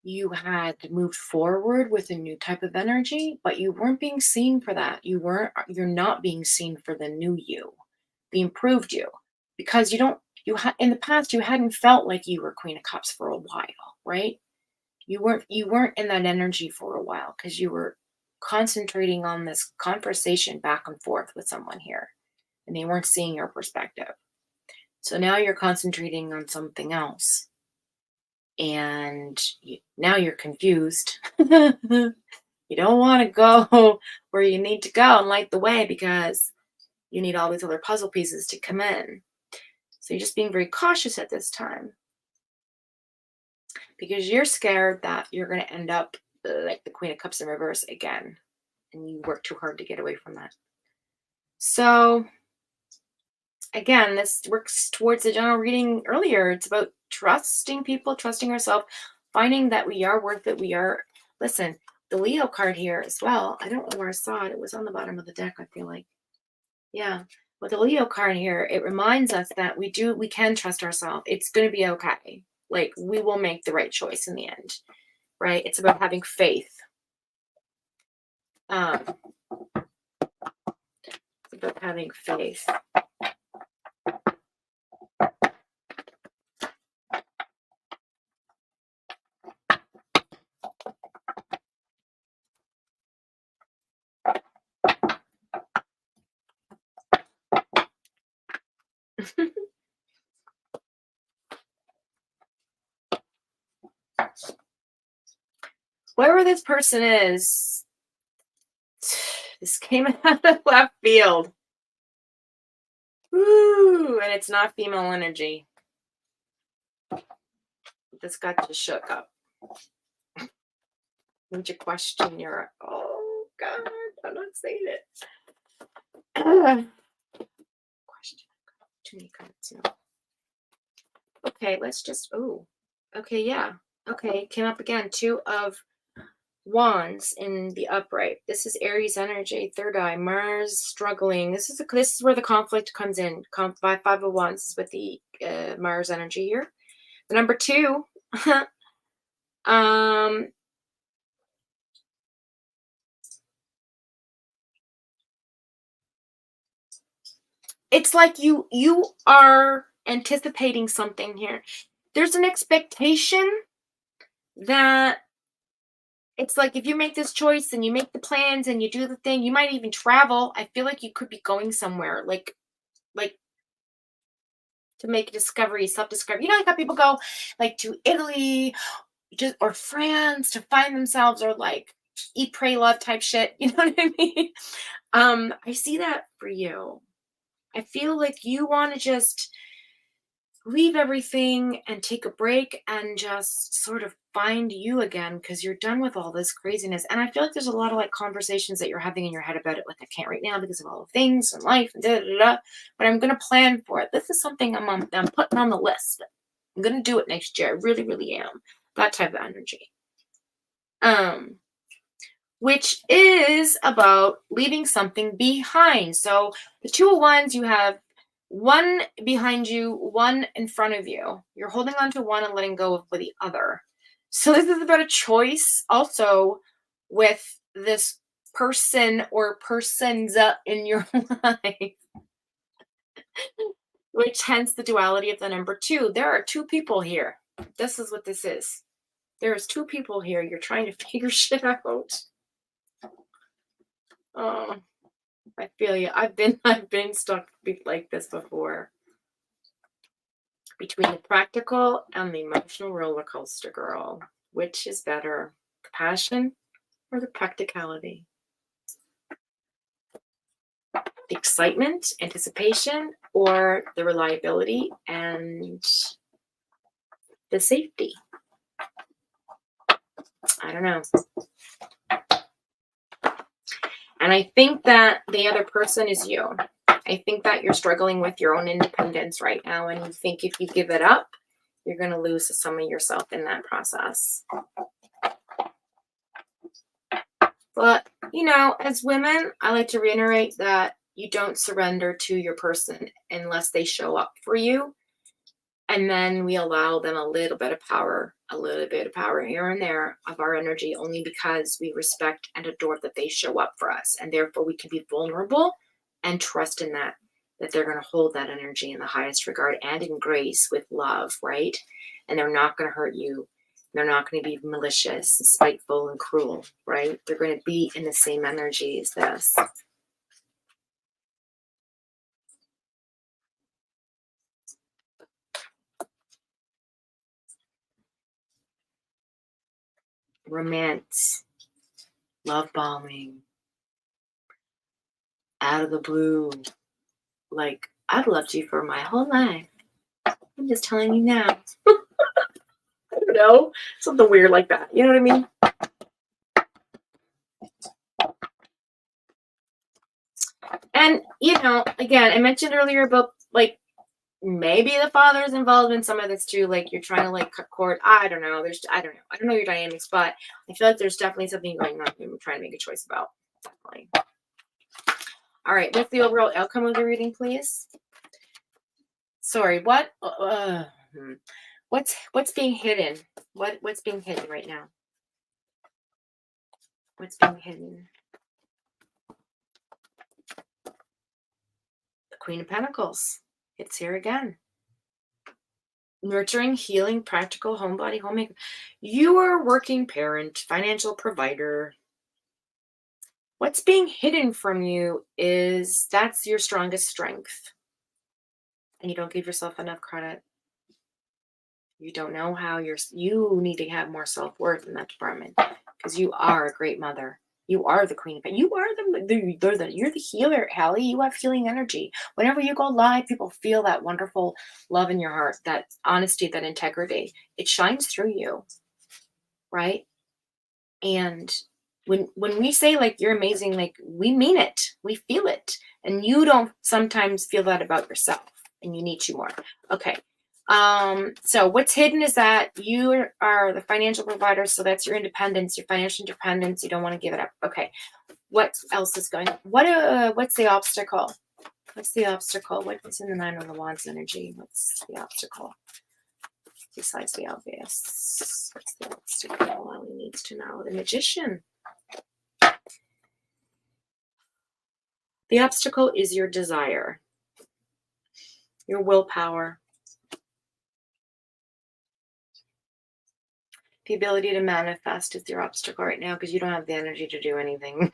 you had moved forward with a new type of energy, but you weren't being seen for that. You're not being seen for the new you, the improved you, because in the past, you hadn't felt like you were Queen of Cups for a while, right? You weren't in that energy for a while because you were concentrating on this conversation back and forth with someone here, and they weren't seeing your perspective. So now you're concentrating on something else. And now you're confused. You don't want to go where you need to go and light the way because you need all these other puzzle pieces to come in. So you're just being very cautious at this time because you're scared that you're going to end up like the Queen of Cups in reverse again, and you work too hard to get away from that. So again, this works towards the general reading earlier. It's about trusting people, trusting ourselves, finding that we are worth it. Listen, the Leo card here as well. I don't know where I saw it. It was on the bottom of the deck, I feel like. Yeah. With the Leo card here, it reminds us that we can trust ourselves. It's going to be okay. Like, we will make the right choice in the end, right? It's about having faith. It's about having faith. Whoever this person is, this came out of left field. Woo! And it's not female energy. This got you shook up. Need you question your, oh God, I'm not saying it. Question. Too many cards now. Okay, let's just, okay, yeah. Okay, came up again. 2 of Wands in the upright. This is Aries energy, third eye, Mars struggling. This is where the conflict comes in. 5 of Wands is with the Mars energy here. The number 2, it's like you are anticipating something here. There's an expectation that it's like if you make this choice and you make the plans and you do the thing, you might even travel. I feel like you could be going somewhere like to make a discovery, self-discovery. You know, like how people go like to Italy just or France to find themselves or like eat, pray, love type shit. You know what I mean? I see that for you. I feel like you want to just leave everything and take a break and just sort of find you again because you're done with all this craziness. And I feel like there's a lot of like conversations that you're having in your head about it. Like, I can't right now because of all the things and life and da da da. But I'm going to plan for it. This is something I'm putting on the list. I'm going to do it next year. I really, really am. That type of energy. Which is about leaving something behind. So the 2 of Wands, you have one behind you, one in front of you. You're holding on to one and letting go of the other. So this is about a choice also with this person or persons in your life, which hence the duality of the number 2. There are 2 people here. This is what this is. There's 2 people here. You're trying to figure shit out. Oh, I feel you. I've been stuck like this before. Between the practical and the emotional roller coaster, girl. Which is better? The passion or the practicality? The excitement, anticipation, or the reliability and the safety? I don't know. And I think that the other person is you. I think that you're struggling with your own independence right now. And you think if you give it up, you're going to lose some of yourself in that process. But, you know, as women, I like to reiterate that you don't surrender to your person unless they show up for you. And then we allow them a little bit of power here and there of our energy, only because we respect and adore that they show up for us. And therefore we can be vulnerable and trust in that they're going to hold that energy in the highest regard and in grace with love, right? And they're not going to hurt you. They're not going to be malicious and spiteful and cruel, right? They're going to be in the same energy as this. Romance, love bombing, out of the blue. Like, I've loved you for my whole life. I'm just telling you now. I don't know. Something weird like that. You know what I mean? And, you know, again, I mentioned earlier about, like, maybe the father's involved in some of this too. Like, you're trying to, like, cut cord. I don't know. I don't know your dynamics, but I feel like there's definitely something going on you're trying to make a choice about. Definitely. All right. What's the overall outcome of the reading, please? Sorry, what? What's being hidden? What's being hidden right now? What's being hidden? The Queen of Pentacles. It's here again. Nurturing, healing, practical, homebody, homemaker. You are a working parent, financial provider. What's being hidden from you is that's your strongest strength. And you don't give yourself enough credit. You don't know how you need to have more self-worth in that department because you are a great mother. You are the queen. You are you're the healer, Hallie. You have healing energy. Whenever you go live, people feel that wonderful love in your heart, that honesty, that integrity. It shines through you, right? And when we say like you're amazing, like we mean it. We feel it. And you don't sometimes feel that about yourself, and you need to more. Okay. So what's hidden is that you are the financial provider. So that's your independence, your financial independence. You don't want to give it up. Okay. What else is going on? What's the obstacle? What's the obstacle? What's in the Nine of Wands energy? What's the obstacle? Besides the obvious. What's the obstacle? All he needs to know. The Magician. The obstacle is your desire. Your willpower. The ability to manifest is your obstacle right now because you don't have the energy to do anything.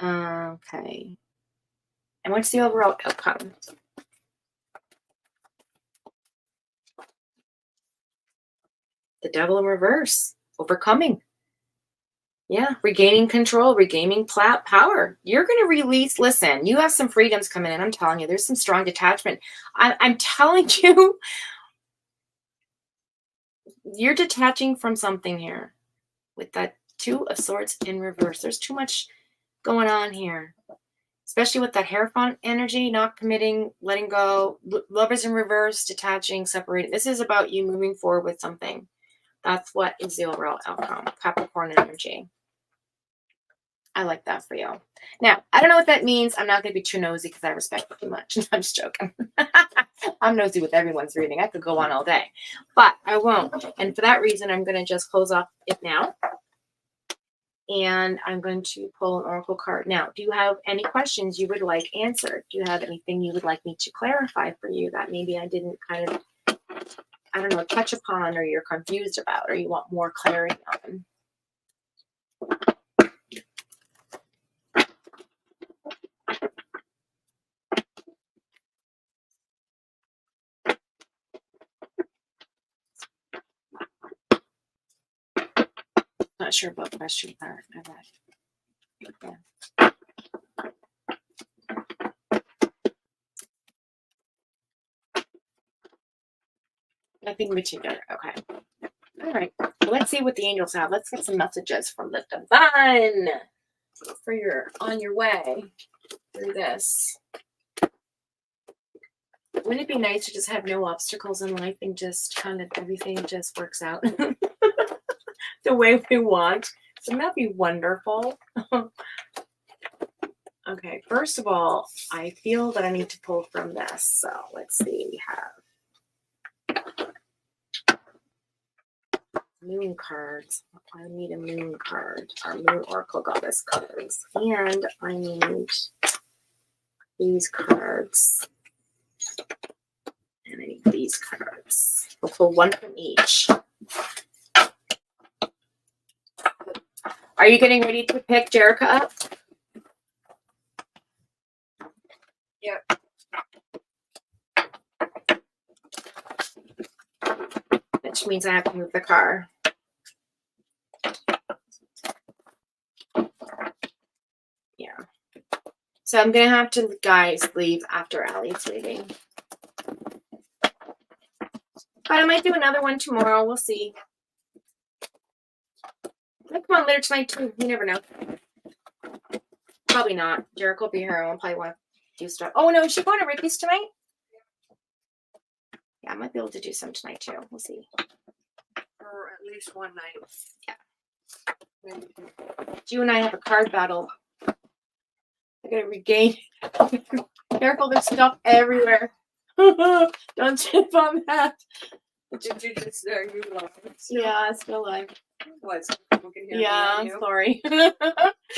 Okay. And what's the overall outcome? The Devil in reverse. Overcoming. Yeah, regaining control, regaining power. You're going to release. Listen, you have some freedoms coming in. I'm telling you, there's some strong detachment. I'm telling you, you're detaching from something here with that Two of Swords in reverse. There's too much going on here, especially with that Hierophant energy, not committing, letting go. Lovers in reverse, detaching, separating. This is about you moving forward with something. That's what is the overall outcome. Capricorn energy. I like that for you. Now, I don't know what that means. I'm not going to be too nosy because I respect it too much. I'm just joking. I'm nosy with everyone's reading. I could go on all day, but I won't. And for that reason, I'm going to just close off it now. And I'm going to pull an oracle card. Now, do you have any questions you would like answered? Do you have anything you would like me to clarify for you that maybe I didn't kind of, I don't know, touch upon, or you're confused about, or you want more clarity on? Not sure about question part. Okay. Nothing particular. Okay. All right. Well, let's see what the angels have. Let's get some messages from the divine for your on your way through this. Wouldn't it be nice to just have no obstacles in life and just kind of everything just works out the way we want? Wouldn't that be wonderful? Okay, first of all, I feel that I need to pull from this. So let's see. We have moon cards. I need a moon card. Our moon oracle goddess cards. And I need these cards. And I need these cards. We'll pull one from each. Are you getting ready to pick Jerica up? Yep. Which means I have to move the car. Yeah. So I'm going to have to, guys, leave after Allie's reading. But I might do another one tomorrow. We'll see. Might come on later tonight, too. You never know. Probably not. Jerica will be here. I'll probably want to do stuff. Oh, no. Is she going to Ricky's tonight? Yeah, I might be able to do some tonight, too. We'll see. Or at least one night. Yeah. Maybe two. You and I have a card battle. I gotta regain. Careful, there's stuff everywhere. Don't trip on that. Did you just you lost it? Yeah, I still alive. What? So people can hear me Yeah, and I'm you? sorry.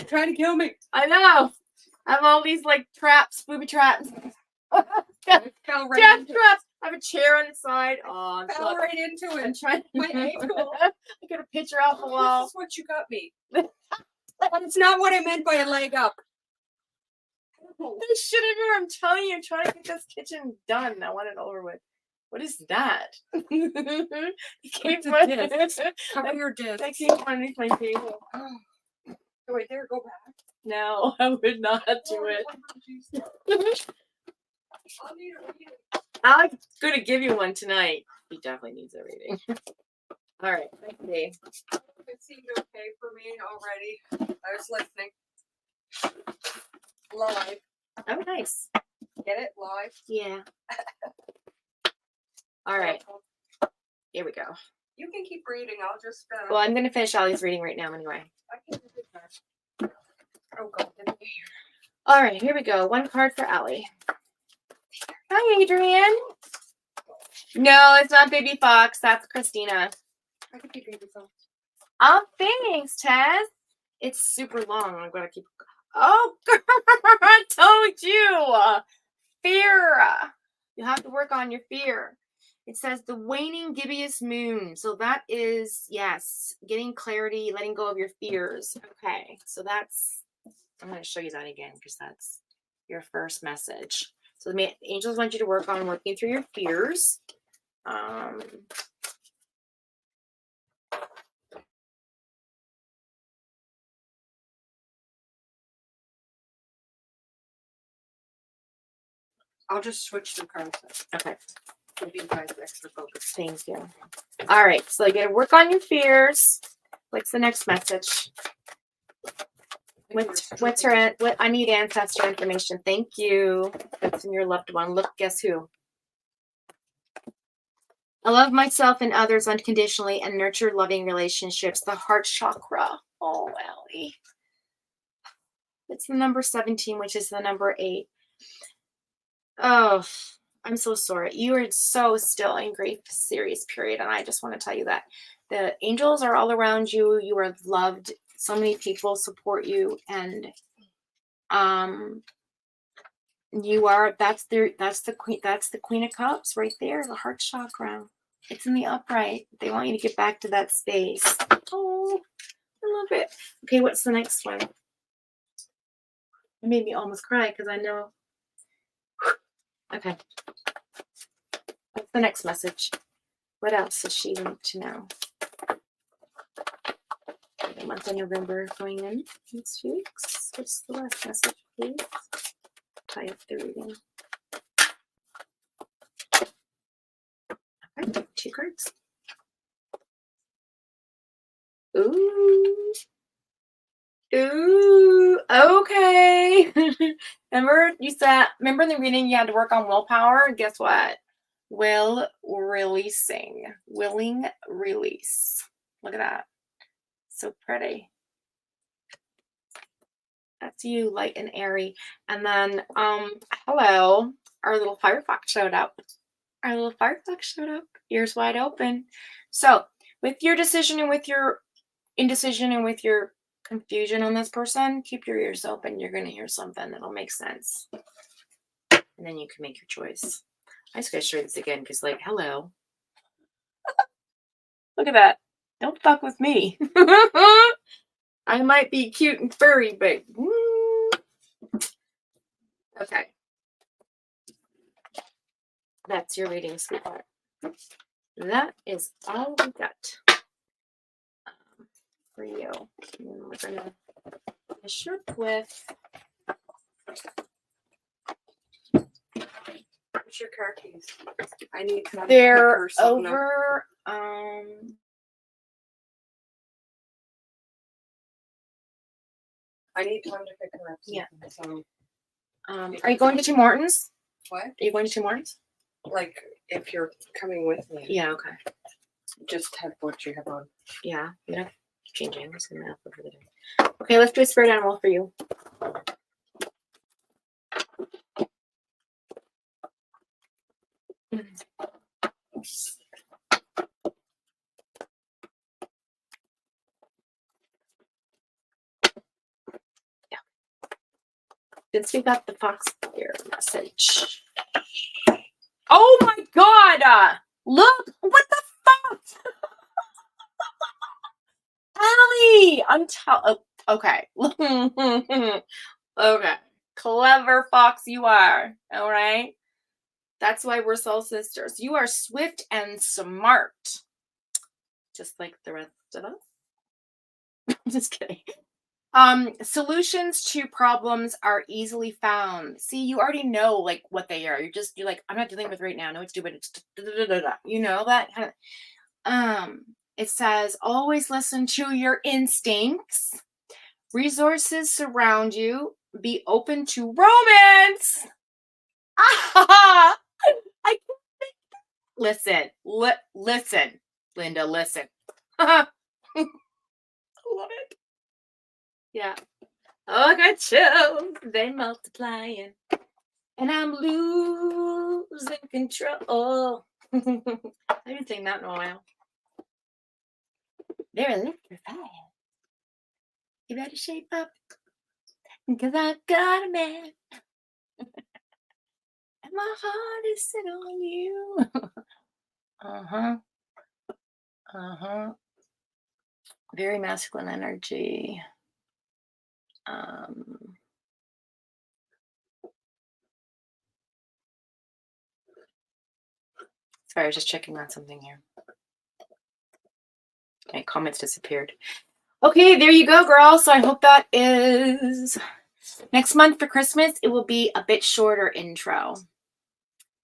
Trying to kill me. I know. I have all these like traps, booby traps. I fell right Death into traps. I have a chair on the side. Oh, I'm, fell right into I'm it. trying. My ankle. I got a picture off the This wall. is what you got me. But it's not what I meant by a leg up. This shit in here. I'm telling you, I'm trying to get this kitchen done. I want it over with. What is that? It came It's a from disc. Cover your disc. that came from underneath my table. Oh, wait, there, go back. No, I would not do it. I'll need a reading. I'm gonna give you one tonight. He definitely needs a reading. All right, let's see. It seemed okay for me already. I was listening. Live. Oh, nice. Get it? Live. Yeah. All right, here we go. You can keep reading. I'll just. Well, I'm gonna finish Allie's reading right now anyway. I can do that. Oh God. Didn't hear. All right, here we go. One card for Allie. Hi, Adrian. No, it's not Baby Fox. That's Christina. I can keep reading this. Oh, thanks, Tess. It's super long. I'm gonna keep. Oh, girl, I told you. fear. You have to work on your fear. It says the waning gibbous moon. So that is, yes, getting clarity, letting go of your fears. Okay, so that's, I'm going to show you that again because that's your first message. So the angels want you to work on working through your fears. I'll just switch the cards. Okay. Give you guys extra focus. Thank you. All right, so you got to work on your fears. What's the next message? What's her? What I need ancestor information. Thank you. That's in your loved one. Look, guess who? I love myself and others unconditionally and nurture loving relationships. The heart chakra. Oh, Allie. It's the number 17, which is the number 8. Oh, I'm so sorry. You are so still in grief, serious period. And I just want to tell you that the angels are all around you. You are loved. So many people support you. And you are, that's the Queen of Cups right there, the heart chakra. It's in the upright. They want you to get back to that space. Oh, I love it. Okay, what's the next one? It made me almost cry because I know. Okay. What's the next message? What else does she want to know? The month of November going in next few weeks. What's the last message, please? Tie up the reading. Okay, 2 cards. Ooh. Ooh, okay. Remember in the reading you had to work on willpower? Guess what? Willing release. Look at that. So pretty. That's you, light and airy. And then, hello, our little Firefox showed up. Ears wide open. So, with your decision and with your indecision and with your confusion on this person, keep your ears open. You're going to hear something that'll make sense. And then you can make your choice. I just got to show you this again because, like, hello. Look at that. Don't fuck with me. I might be cute and furry, but... Okay. That's your reading, sweetheart. That is all we got for you. And then we're going to finish up with... Where's your car keys? I need to. They're over. I need time to pick her up. Yeah. So, are you going to Tim Hortons? what? Are you going to Tim Hortons? Like, if you're coming with me. Yeah. Okay. Just have what you have on. Yeah. You know, changing. I'm just gonna have over the day. Okay. Let's do a spirit animal for you. Since we got the Foxfire message. Oh my God! Look! What the fuck? Allie! Okay. Okay. Clever fox you are. All right? That's why we're soul sisters. You are swift and smart. Just like the rest of us. Just kidding. Solutions to problems are easily found. See, you already know like what they are. You're like, I'm not dealing with right now. No, it's stupid. It's you know that kind of. It says always listen to your instincts. Resources surround you. Be open to romance. I can't think. Listen, listen, Linda, listen. I love it. Yeah. Oh, I got chills. They multiplying. And I'm losing control. I haven't seen that in a while. They're electrifying. You better shape up. Because I've got a man. My heart is set on you. Uh-huh. Uh-huh. Very masculine energy. Sorry, I was just checking on something here. Okay, comments disappeared. Okay, there you go, girl. So I hope that is next month for Christmas. It will be a bit shorter intro.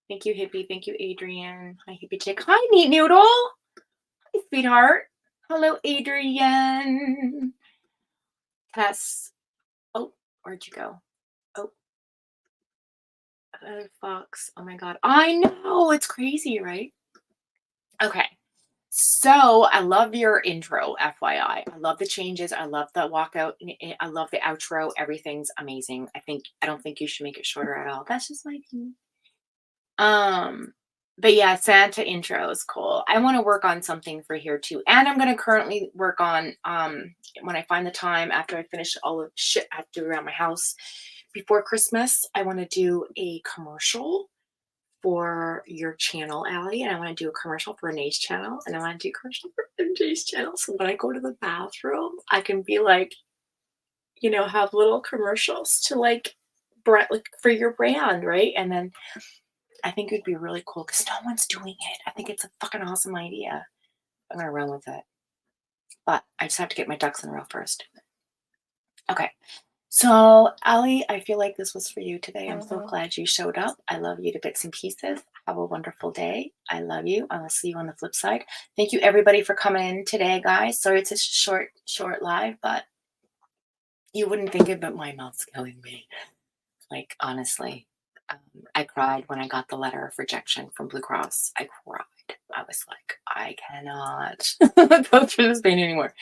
Thank you, Hippie. Thank you, Adrian. Hi, Hippie Chick. Hi, Neat Noodle. Hi, sweetheart. Hello, Adrian. Tess. Oh, where'd you go? Oh, Fox. Oh my God. I know. It's crazy, right? Okay. So I love your intro, FYI. I love the changes. I love the walkout. I love the outro. Everything's amazing. I don't think you should make it shorter at all. That's just my opinion. But yeah, Santa intro is cool. I want to work on something for here too. And I'm going to currently work on, when I find the time after I finish all the shit I have to do around my house before Christmas, I want to do a commercial for your channel, Allie, and I want to do a commercial for Renee's channel, and I want to do a commercial for MJ's channel. So when I go to the bathroom, I can be like, you know, have little commercials to like for your brand, right? And then I think it'd be really cool because no one's doing it. I think it's a fucking awesome idea. I'm gonna run with it, but I just have to get my ducks in a row first. Okay. So, Allie, I feel like this was for you today. I'm so glad you showed up. I love you to bits and pieces. Have a wonderful day. I love you. I will see you on the flip side. Thank you, everybody, for coming in today, guys. Sorry it's a short live, but you wouldn't think it, but my mouth's killing me. Like, honestly, I cried when I got the letter of rejection from Blue Cross. I cried. I was like, I cannot go through this pain anymore.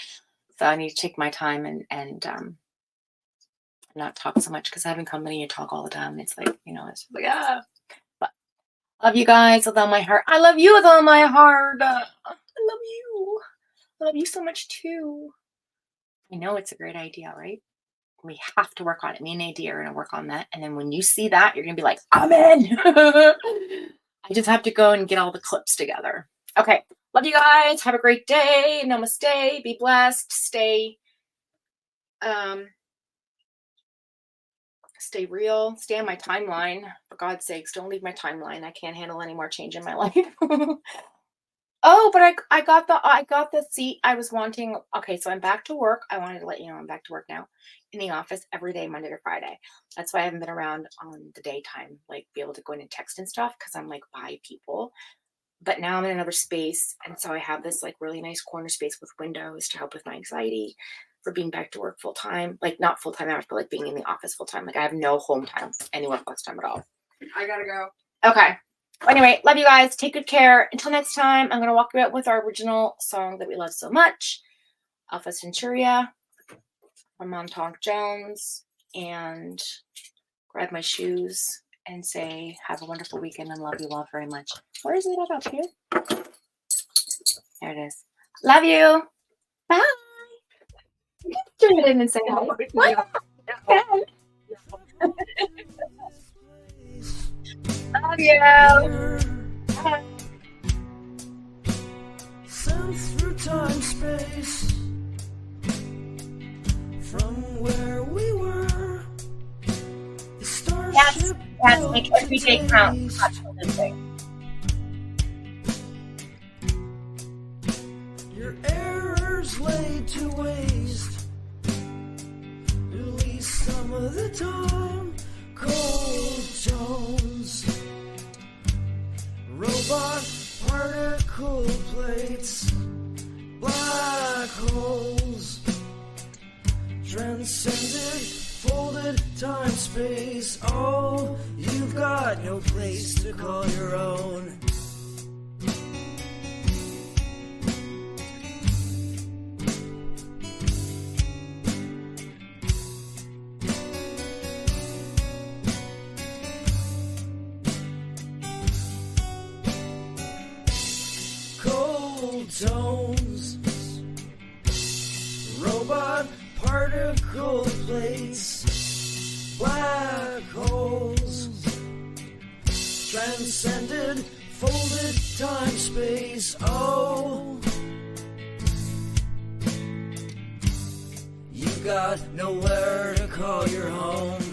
So I need to take my time and not talk so much because having company you talk all the time. It's like, you know, it's like, but love you guys with all my heart. I love you with all my heart. I love you. I love you so much too. I know it's a great idea, right? We have to work on it. Me and Nadia are going to work on that. And then when you see that, you're going to be like, I'm in. I just have to go and get all the clips together. Okay. Love you guys. Have a great day. Namaste. Be blessed. Stay real. Stay on my timeline. For God's sakes, don't leave my timeline. I can't handle any more change in my life. Oh, but I got the seat I was wanting. Okay, so I'm back to work. I wanted to let you know I'm back to work now in the office every day, Monday to Friday. That's why I haven't been around on the daytime, like be able to go in and text and stuff because I'm like by people. But now I'm in another space, and so I have this like really nice corner space with windows to help with my anxiety for being back to work full time, like not full time hours, but like being in the office full time. Like I have no home time, anywhere flex time at all. I gotta go. Okay. Anyway, love you guys. Take good care. Until next time, I'm gonna walk you out with our original song that we love so much, Alpha Centuria from Montauk Jones, and grab my shoes and say, have a wonderful weekend and love you all very much. Where is it up here? There it is. Love you. Bye. Turn it in and say hi. What? Love you. Bye. Sent through time space from where we were. Yes, make every day count. Absolutely. Your errors laid to waste. Release some of the time. Cold Jones. Robot particle plates. Black holes. Transcended, folded time space. Oh, you've got no place to call your own. Cold tones. Robot particle plates, black holes, transcended, folded time, space, oh. You got nowhere to call your home.